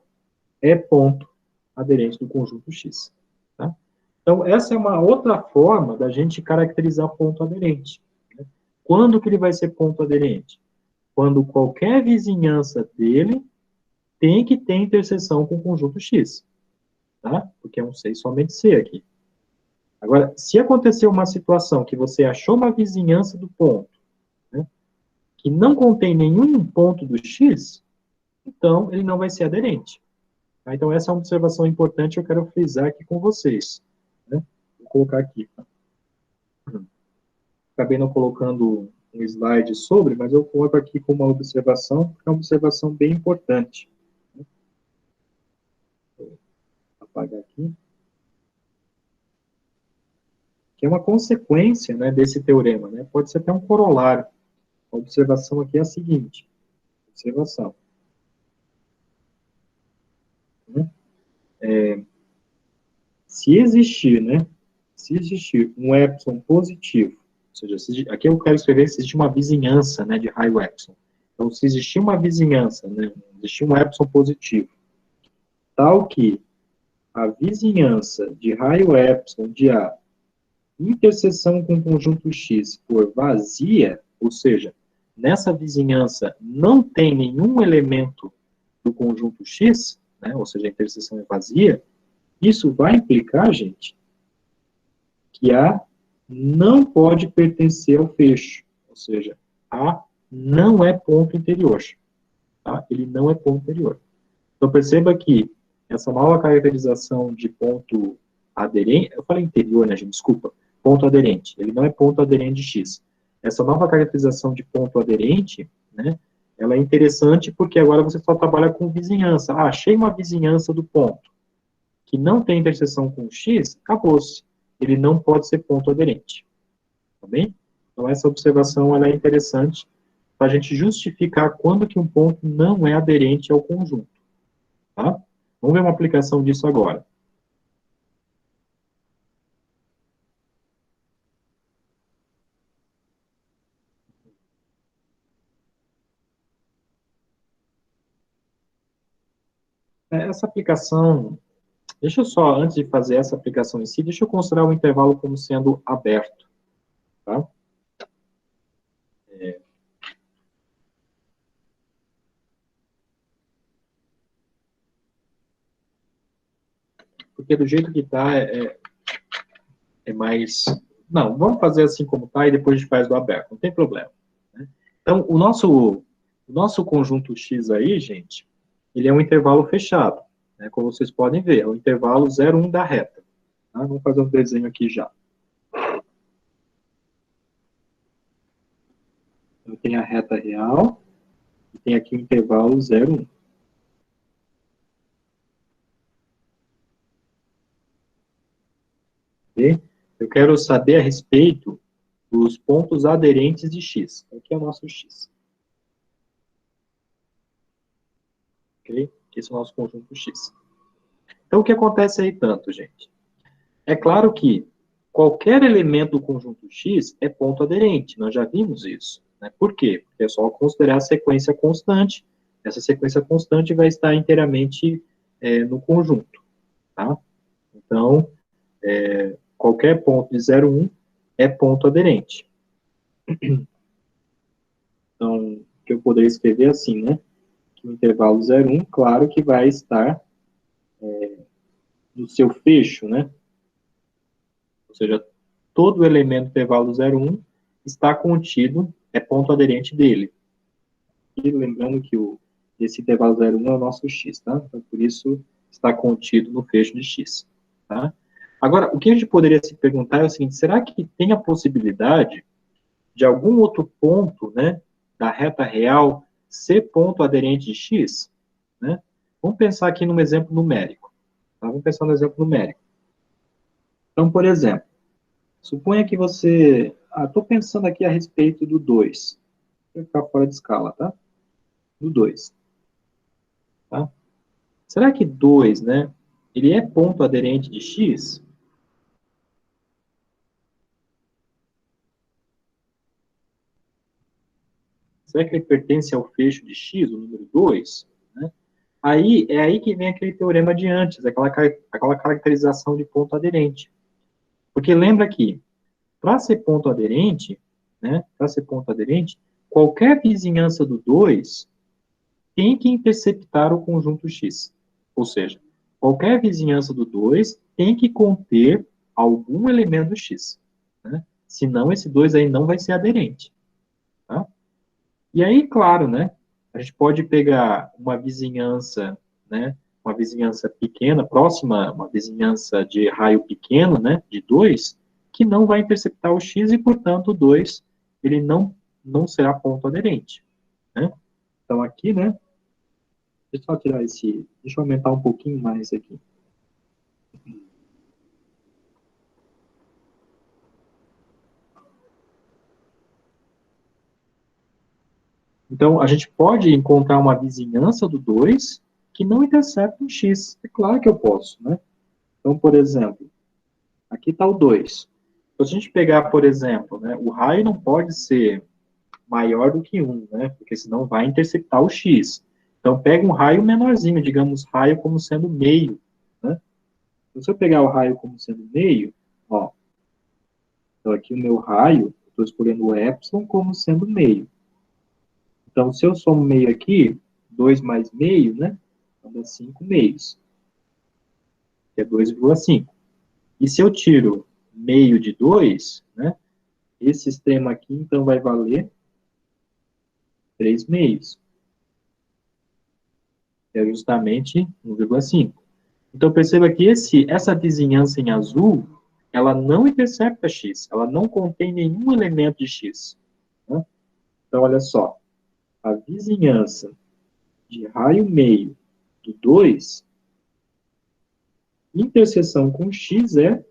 é ponto aderente do conjunto x. Tá? Então, essa é uma outra forma da gente caracterizar ponto aderente. Né? Quando que ele vai ser ponto aderente? Quando qualquer vizinhança dele tem que ter interseção com o conjunto x. Tá? Porque é um C e somente C aqui. Agora, se acontecer uma situação que você achou uma vizinhança do ponto, né, que não contém nenhum ponto do x, então ele não vai ser aderente. Tá? Então, essa é uma observação importante que eu quero frisar aqui com vocês. Né? Vou colocar aqui. Acabei não colocando um slide sobre, mas eu coloco aqui com uma observação, que é uma observação bem importante. Vou apagar aqui. Que é uma consequência, né, desse teorema, né? Pode ser até um corolário. A observação aqui é a seguinte. Observação. Né? Se existir, né? Se existir um epsilon positivo, ou seja, aqui eu quero escrever se existe uma vizinhança, né, de raio epsilon. Então, se existir uma vizinhança, né, existir um epsilon positivo, tal que a vizinhança de raio epsilon de A, interseção com o conjunto X, for vazia, ou seja, nessa vizinhança não tem nenhum elemento do conjunto X, né, ou seja, a interseção é vazia, isso vai implicar, gente, que A não pode pertencer ao fecho, ou seja, A não é ponto interior. Tá? Ele não é ponto interior. Então, perceba que essa nova caracterização de ponto aderente, eu falei interior, né, gente, desculpa, ponto aderente, ele não é ponto aderente de X. Essa nova caracterização de ponto aderente, né, ela é interessante porque agora você só trabalha com vizinhança. Ah, achei uma vizinhança do ponto que não tem interseção com X, acabou-se. Ele não pode ser ponto aderente. Tá bem? Então, essa observação ela é interessante para a gente justificar quando que um ponto não é aderente ao conjunto. Tá? Vamos ver uma aplicação disso agora. Essa aplicação, deixa eu só, antes de fazer essa aplicação em si, deixa eu considerar o intervalo como sendo aberto. Tá? Porque do jeito que está, é mais... Não, vamos fazer assim como está e depois a gente faz do aberto, não tem problema. Né? Então, o nosso conjunto X aí, gente, ele é um intervalo fechado. Né? Como vocês podem ver, é o intervalo 0,1 da reta. Tá? Vamos fazer um desenho aqui já. tem a reta real e tem aqui o intervalo 0, 1. Ok? Eu quero saber a respeito dos pontos aderentes de x. Aqui é o nosso x. Ok? Esse é o nosso conjunto x. Então, o que acontece aí tanto, gente? É claro que qualquer elemento do conjunto x é ponto aderente. Nós já vimos isso. Né? Por quê? Porque é só considerar a sequência constante. Essa sequência constante vai estar inteiramente no conjunto. Tá? Então, qualquer ponto de 0, 1 é ponto aderente. Então, que eu poderia escrever assim, né? Que o intervalo 0, 1, claro que vai estar no seu fecho, né? Ou seja, todo elemento do intervalo 0, 1 está contido, é ponto aderente dele. E lembrando que esse intervalo 0, 1 é o nosso x, tá? Então, por isso, está contido no fecho de x, tá? Agora, o que a gente poderia se perguntar é o seguinte, será que tem a possibilidade de algum outro ponto, né, da reta real ser ponto aderente de x? Né? Vamos pensar aqui num exemplo numérico. Tá? Vamos pensar no exemplo numérico. Então, por exemplo, suponha que você... estou pensando aqui a respeito do 2. Vou ficar fora de escala, tá? Do 2. Tá? Será que 2, né, ele é ponto aderente de x? Será que ele pertence ao fecho de x, o número 2? Né? É aí que vem aquele teorema de antes, aquela caracterização de ponto aderente. Porque lembra que, para ser ponto aderente, né, para ser ponto aderente, qualquer vizinhança do 2 tem que interceptar o conjunto x. Ou seja, qualquer vizinhança do 2 tem que conter algum elemento x. Né? Senão, esse 2 aí não vai ser aderente. Tá? E aí, claro, né, a gente pode pegar uma vizinhança, né, uma vizinhança pequena, próxima, uma vizinhança de raio pequeno, né, de 2, que não vai interceptar o x e, portanto, o 2 ele não será ponto aderente. Né? Então, aqui, né, deixa eu tirar deixa eu aumentar um pouquinho mais aqui. Então, a gente pode encontrar uma vizinhança do 2 que não intercepta o x. É claro que eu posso, né? Então, por exemplo, aqui está o 2. Se a gente pegar, por exemplo, né, o raio não pode ser maior do que 1, né, porque senão vai interceptar o x. Então, pega um raio menorzinho, digamos, raio como sendo meio. Né? Então, se eu pegar o raio como sendo meio, ó, então aqui o meu raio, estou escolhendo o epsilon como sendo meio. Então, se eu somo meio aqui, 2 mais meio, né, então dá 5 meios, que é 2,5. E se eu tiro meio de 2, né, esse extremo aqui, então, vai valer 3 meios, que é justamente 1,5. Então, perceba que essa vizinhança em azul, ela não intercepta x, ela não contém nenhum elemento de x. Né? Então, olha só, a vizinhança de raio meio do 2, interseção com x é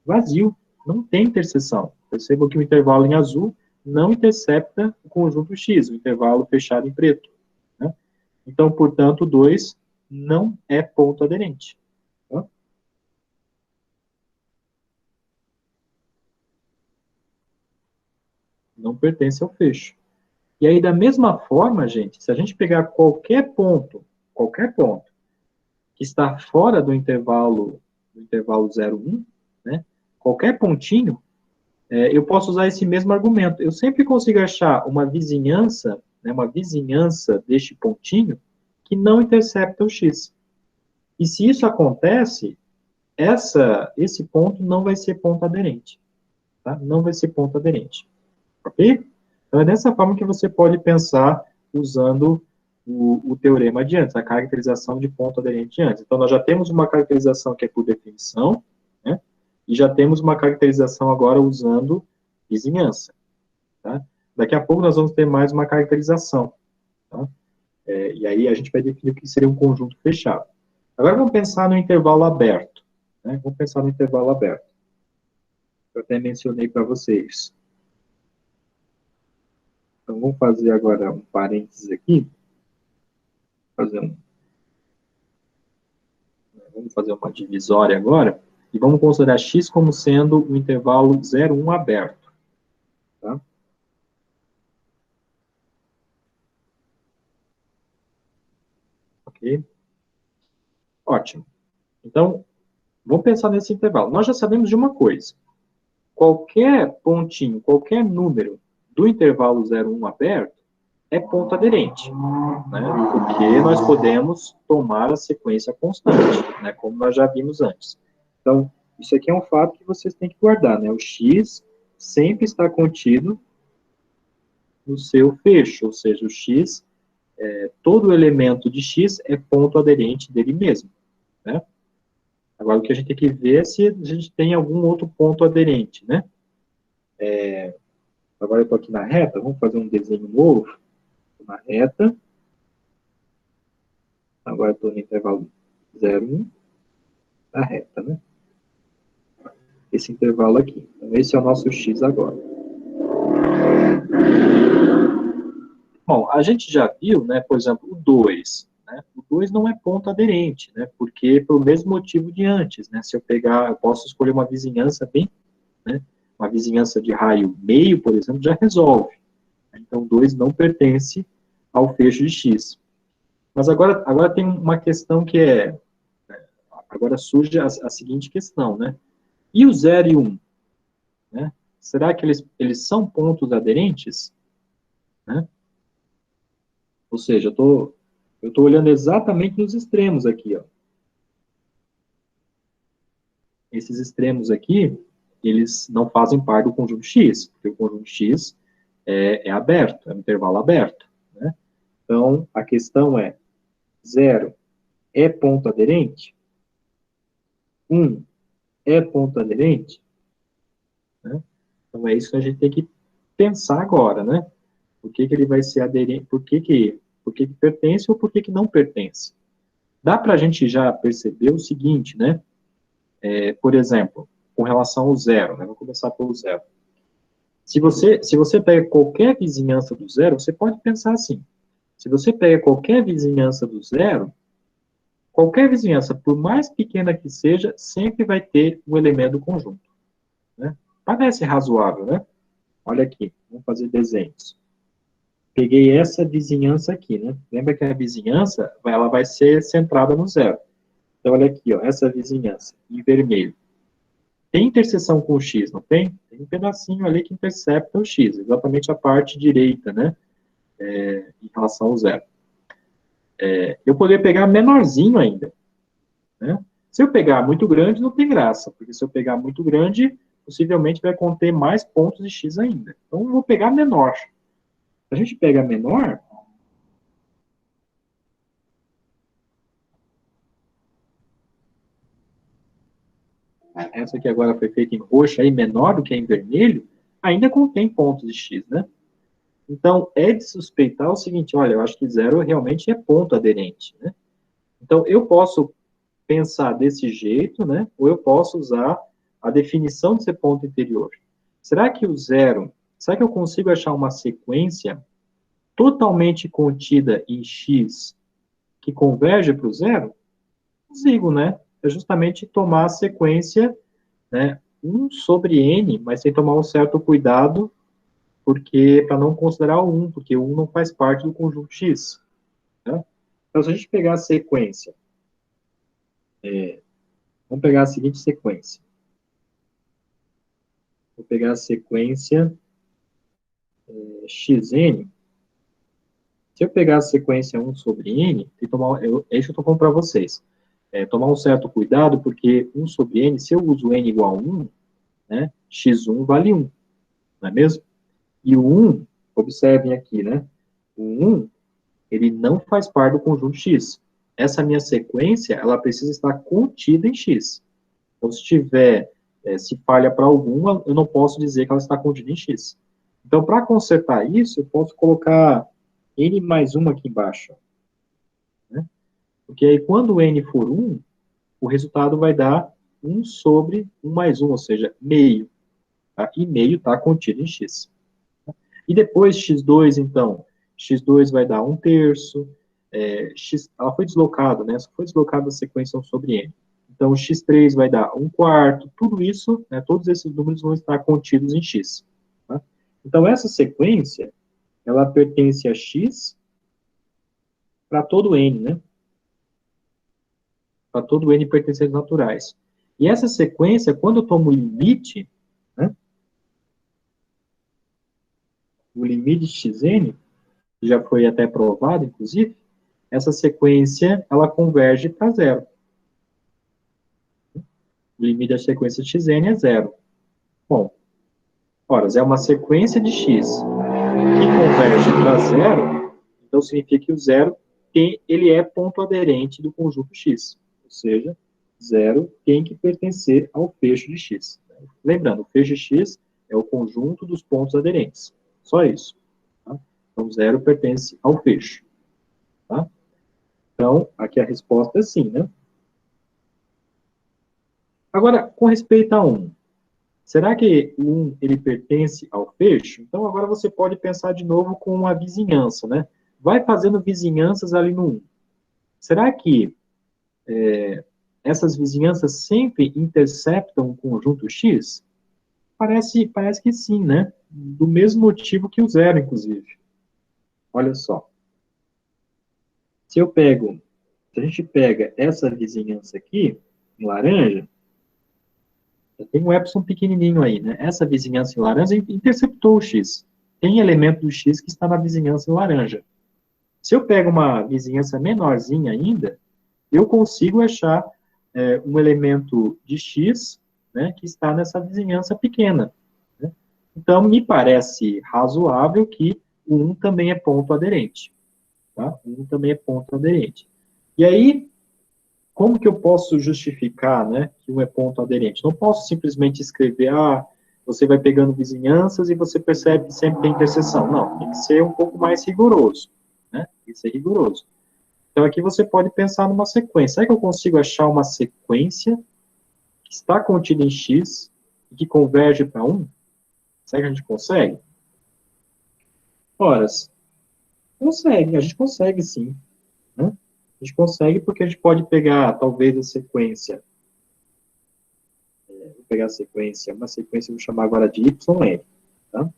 vazio, não tem interseção. Perceba que o intervalo em azul não intercepta o conjunto x, o intervalo fechado em preto. Né? Então, portanto, 2 não é ponto aderente. Tá? Não pertence ao fecho. E aí, da mesma forma, gente, se a gente pegar qualquer ponto que está fora do intervalo 0, 1, né, qualquer pontinho, eu posso usar esse mesmo argumento. Eu sempre consigo achar uma vizinhança, né, uma vizinhança deste pontinho que não intercepta o x. E se isso acontece, esse ponto não vai ser ponto aderente. Tá? Não vai ser ponto aderente. Ok? Então, é dessa forma que você pode pensar usando o teorema de antes, a caracterização de ponto aderente de antes. Então, nós já temos uma caracterização que é por definição, né? E já temos uma caracterização agora usando vizinhança. Tá? Daqui a pouco nós vamos ter mais uma caracterização, tá? E aí a gente vai definir o que seria um conjunto fechado. Agora vamos pensar no intervalo aberto, né? Vamos pensar no intervalo aberto. Eu até mencionei para vocês. Então, vamos fazer agora um parênteses aqui. Vamos fazer uma divisória agora. E vamos considerar x como sendo o intervalo 0, 1 aberto. Tá? Ok? Ótimo. Então, vamos pensar nesse intervalo. Nós já sabemos de uma coisa. Qualquer pontinho, qualquer número do intervalo 0, 1 aberto é ponto aderente, né? Porque nós podemos tomar a sequência constante, né? Como nós já vimos antes. Então, isso aqui é um fato que vocês têm que guardar, né? O x sempre está contido no seu fecho, ou seja, o x, todo elemento de x é ponto aderente dele mesmo, né? Agora, o que a gente tem que ver é se a gente tem algum outro ponto aderente, né? Agora eu estou aqui na reta, vamos fazer um desenho novo. Na reta. Agora eu estou no intervalo 0, 1, na reta, né? Esse intervalo aqui. Então, esse é o nosso x agora. Bom, a gente já viu, né, por exemplo, o 2. Né? O 2 não é ponto aderente, né? Porque pelo mesmo motivo de antes, né? Se eu pegar, eu posso escolher uma vizinhança bem, né? Uma vizinhança de raio meio, por exemplo, já resolve. Então, 2 não pertence ao fecho de x. Mas agora tem uma questão que é... Agora surge a seguinte questão, né? E o 0 e 1? Né? Será que eles são pontos aderentes? Né? Ou seja, eu estou olhando exatamente nos extremos aqui. Ó. Esses extremos aqui, eles não fazem parte do conjunto X, porque o conjunto X é aberto, é um intervalo aberto. Né? Então, a questão é, 0 é ponto aderente? 1 é ponto aderente? Né? Então, é isso que a gente tem que pensar agora, né? Por que ele vai ser aderente, por que pertence ou por que não pertence. Dá para a gente já perceber o seguinte, né? Por exemplo, com relação ao 0, né? Vou começar pelo 0. Se você pega qualquer vizinhança do 0, você pode pensar assim, se você pega qualquer vizinhança do 0, qualquer vizinhança, por mais pequena que seja, sempre vai ter um elemento do conjunto. Né? Parece razoável, né? Olha aqui, vamos fazer desenhos. Peguei essa vizinhança aqui, né? Lembra que a vizinhança, ela vai ser centrada no 0. Então, olha aqui, ó, essa vizinhança, em vermelho. Tem interseção com o x, não tem? Tem um pedacinho ali que intercepta o x, exatamente a parte direita, né? Em relação ao 0. Eu poderia pegar menorzinho ainda, né? Se eu pegar muito grande, não tem graça, porque se eu pegar muito grande, possivelmente vai conter mais pontos de x ainda. Então, eu vou pegar menor. Se a gente pega menor, essa aqui agora foi feita em roxo, aí menor do que em vermelho, ainda contém pontos de x, né? Então, é de suspeitar o seguinte, olha, eu acho que 0 realmente é ponto aderente, né? Então, eu posso pensar desse jeito, né? Ou eu posso usar a definição de ser ponto interior. Será que o 0, será que eu consigo achar uma sequência totalmente contida em x que converge para o 0? Consigo, né? É justamente tomar a sequência, né? 1 sobre n, mas sem tomar um certo cuidado, porque para não considerar o 1, porque o 1 não faz parte do conjunto x. Né? Então, se a gente pegar a sequência, vamos pegar a seguinte sequência. Vou pegar a sequência xn. Se eu pegar a sequência 1 sobre n, tem que tomar, é isso que eu estou falando para vocês. Tomar um certo cuidado, porque 1 sobre n, se eu uso n igual a 1, né, x1 vale 1, não é mesmo? E o 1, observem aqui, né? O 1, ele não faz parte do conjunto x. Essa minha sequência, ela precisa estar contida em x. Então, se falha para alguma, eu não posso dizer que ela está contida em x. Então, para consertar isso, eu posso colocar n mais 1 aqui embaixo, né? Porque aí, quando n for 1, o resultado vai dar 1 sobre 1 mais 1, ou seja, meio. Tá? E meio está contido em x. E depois, x2, então, x2 vai dar 1 terço, ela foi deslocada, né? Só foi deslocada a sequência 1 sobre n. Então, x3 vai dar 1 quarto, tudo isso, né, todos esses números vão estar contidos em x. Tá? Então, essa sequência, ela pertence a x para todo n, né? Para todo n pertencentes naturais. E essa sequência, quando eu tomo o limite, né, o limite de xn, que já foi até provado, inclusive, essa sequência, ela converge para zero. O limite da sequência de xn é zero. Bom, ora, é uma sequência de x que converge para zero, então significa que o zero ele é ponto aderente do conjunto x. Ou seja, zero tem que pertencer ao fecho de x. Lembrando, o fecho de x é o conjunto dos pontos aderentes. Só isso. Tá? Então, zero pertence ao fecho. Tá? Então, aqui a resposta é sim, né? Agora, com respeito a 1, será que o 1 ele pertence ao fecho? Então, agora você pode pensar de novo com a vizinhança, né? Vai fazendo vizinhanças ali no 1. Será que essas vizinhanças sempre interceptam o conjunto X? Parece que sim, né? Do mesmo motivo que o zero, inclusive. Olha só. Se a gente pega essa vizinhança aqui, em laranja, tem um epsilon pequenininho aí, né? Essa vizinhança em laranja interceptou o x. Tem elemento do x que está na vizinhança em laranja. Se eu pego uma vizinhança menorzinha ainda, eu consigo achar um elemento de x, né, que está nessa vizinhança pequena. Né? Então, me parece razoável que o 1 também é ponto aderente. Tá? O 1 também é ponto aderente. E aí, como que eu posso justificar, né, que um é ponto aderente? Não posso simplesmente escrever, você vai pegando vizinhanças e você percebe que sempre tem interseção. Não, tem que ser um pouco mais rigoroso, né? Tem que ser rigoroso. Então, aqui você pode pensar numa sequência. Será que eu consigo achar uma sequência que está contida em x e que converge para 1? Será que a gente consegue? Ora, consegue, a gente consegue sim. Né? A gente consegue porque a gente pode pegar, talvez, a sequência. Vou pegar a sequência, uma sequência, vou chamar agora de yn, tá?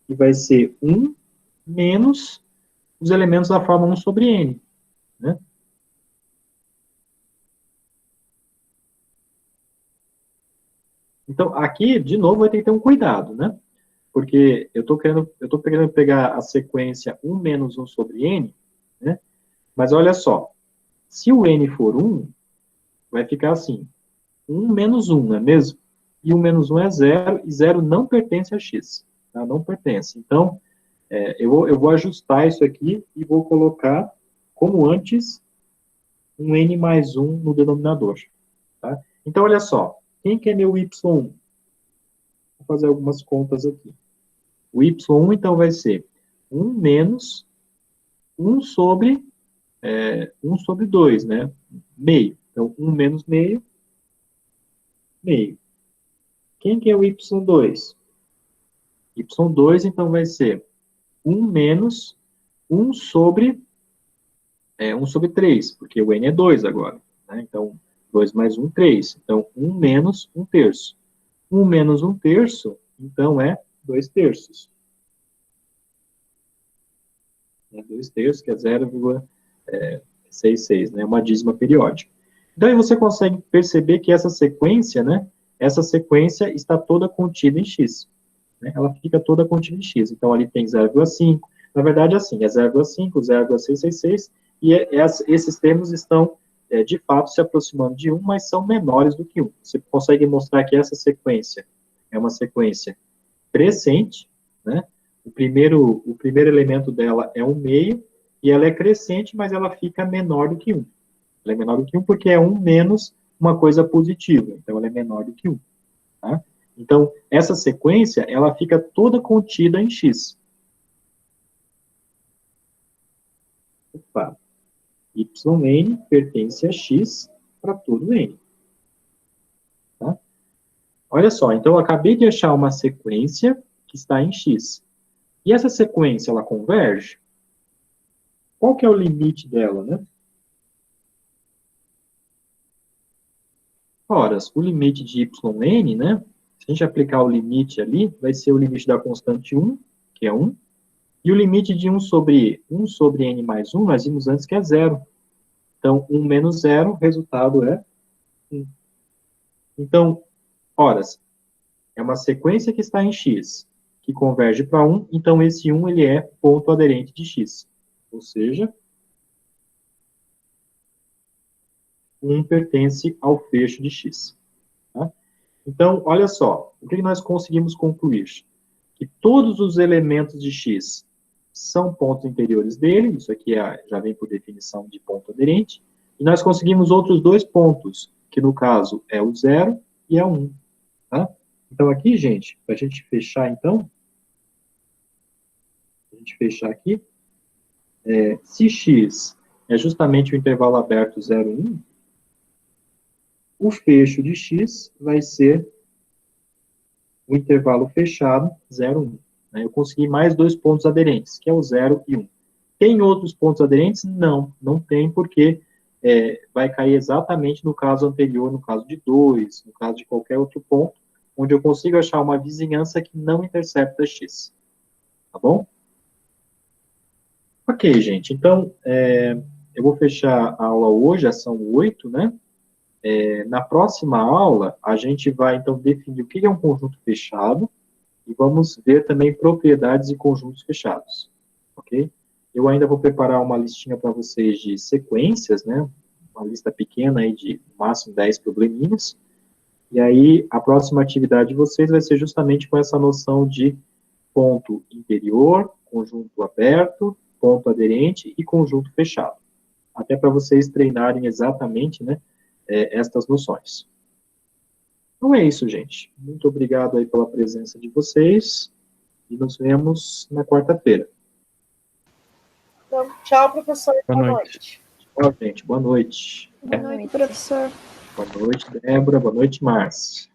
E vai ser 1 menos os elementos da forma 1 sobre n, né? Então, aqui, de novo, vai ter que ter um cuidado, né? Porque eu estou querendo pegar a sequência 1 menos 1 sobre n, né? Mas olha só, se o n for 1, vai ficar assim, 1 menos 1, não é mesmo? E 1 menos 1 é 0, e 0 não pertence a x, tá? Não pertence. Então, eu vou ajustar isso aqui e vou colocar, como antes, um n mais 1 no denominador. Tá? Então, olha só, quem que é meu y1? Vou fazer algumas contas aqui. O y1, então, vai ser 1 menos 1 sobre 1 sobre 2, né? Meio. Então, 1 menos meio, meio. Quem que é o y2? Y2, então, vai ser 1 menos 1 sobre 1 sobre 3, porque o n é 2 agora. Né? Então, 2 mais 1, 3. Então, 1 menos 1 terço. 1 menos 1 terço, então, é 2 terços. 2 terços, que é 0,66, né? Uma dízima periódica. Então, aí você consegue perceber que essa sequência, né? Essa sequência está toda contida em x. Né? Ela fica toda contida em x. Então, ali tem 0,5. Na verdade, assim, é 0,5, 0,666, e esses termos estão, de fato, se aproximando de 1, mas são menores do que 1. Você consegue mostrar que essa sequência é uma sequência crescente, né? O primeiro elemento dela é 1 meio, e ela é crescente, mas ela fica menor do que 1. Ela é menor do que 1 porque é 1 menos uma coisa positiva, então ela é menor do que 1. Tá? Então, essa sequência, ela fica toda contida em X. Opa. YN pertence a X para todo N. Tá? Olha só, então eu acabei de achar uma sequência que está em X. E essa sequência, ela converge? Qual que é o limite dela, né? Ora, o limite de yn, né? Se a gente aplicar o limite ali, vai ser o limite da constante 1, que é 1, e o limite de 1 sobre n mais 1, nós vimos antes que é 0. Então, 1 menos 0, o resultado é 1. Então, ora, é uma sequência que está em x, que converge para 1, então esse 1 ele é ponto aderente de x. Ou seja, 1 pertence ao fecho de x. Tá? Então, olha só, o que nós conseguimos concluir? Que todos os elementos de x são pontos interiores dele, isso aqui já vem por definição de ponto aderente, e nós conseguimos outros dois pontos, que no caso é o 0 e é o 1. Tá? Então aqui, gente, para a gente fechar então, aqui, se x é justamente o intervalo aberto 0, 1, o fecho de x vai ser o intervalo fechado 0, 1. Eu consegui mais dois pontos aderentes, que é o 0 e 1. Tem outros pontos aderentes? Não, não tem, porque vai cair exatamente no caso anterior, no caso de 2, no caso de qualquer outro ponto, onde eu consigo achar uma vizinhança que não intercepta x. Tá bom? Ok, gente. Então, eu vou fechar a aula hoje, já são 8, né? Na próxima aula, a gente vai, então, definir o que é um conjunto fechado, e vamos ver também propriedades de conjuntos fechados, ok? Eu ainda vou preparar uma listinha para vocês de sequências, né? Uma lista pequena aí de, no máximo, 10 probleminhas. E aí, a próxima atividade de vocês vai ser justamente com essa noção de ponto interior, conjunto aberto, ponto aderente e conjunto fechado. Até para vocês treinarem exatamente, né, estas noções. Então é isso, gente. Muito obrigado aí pela presença de vocês e nos vemos na quarta-feira. Então, tchau, professor. Boa noite. Tchau, gente. Boa noite. Boa noite, professor. Boa noite, Débora. Boa noite, Márcia.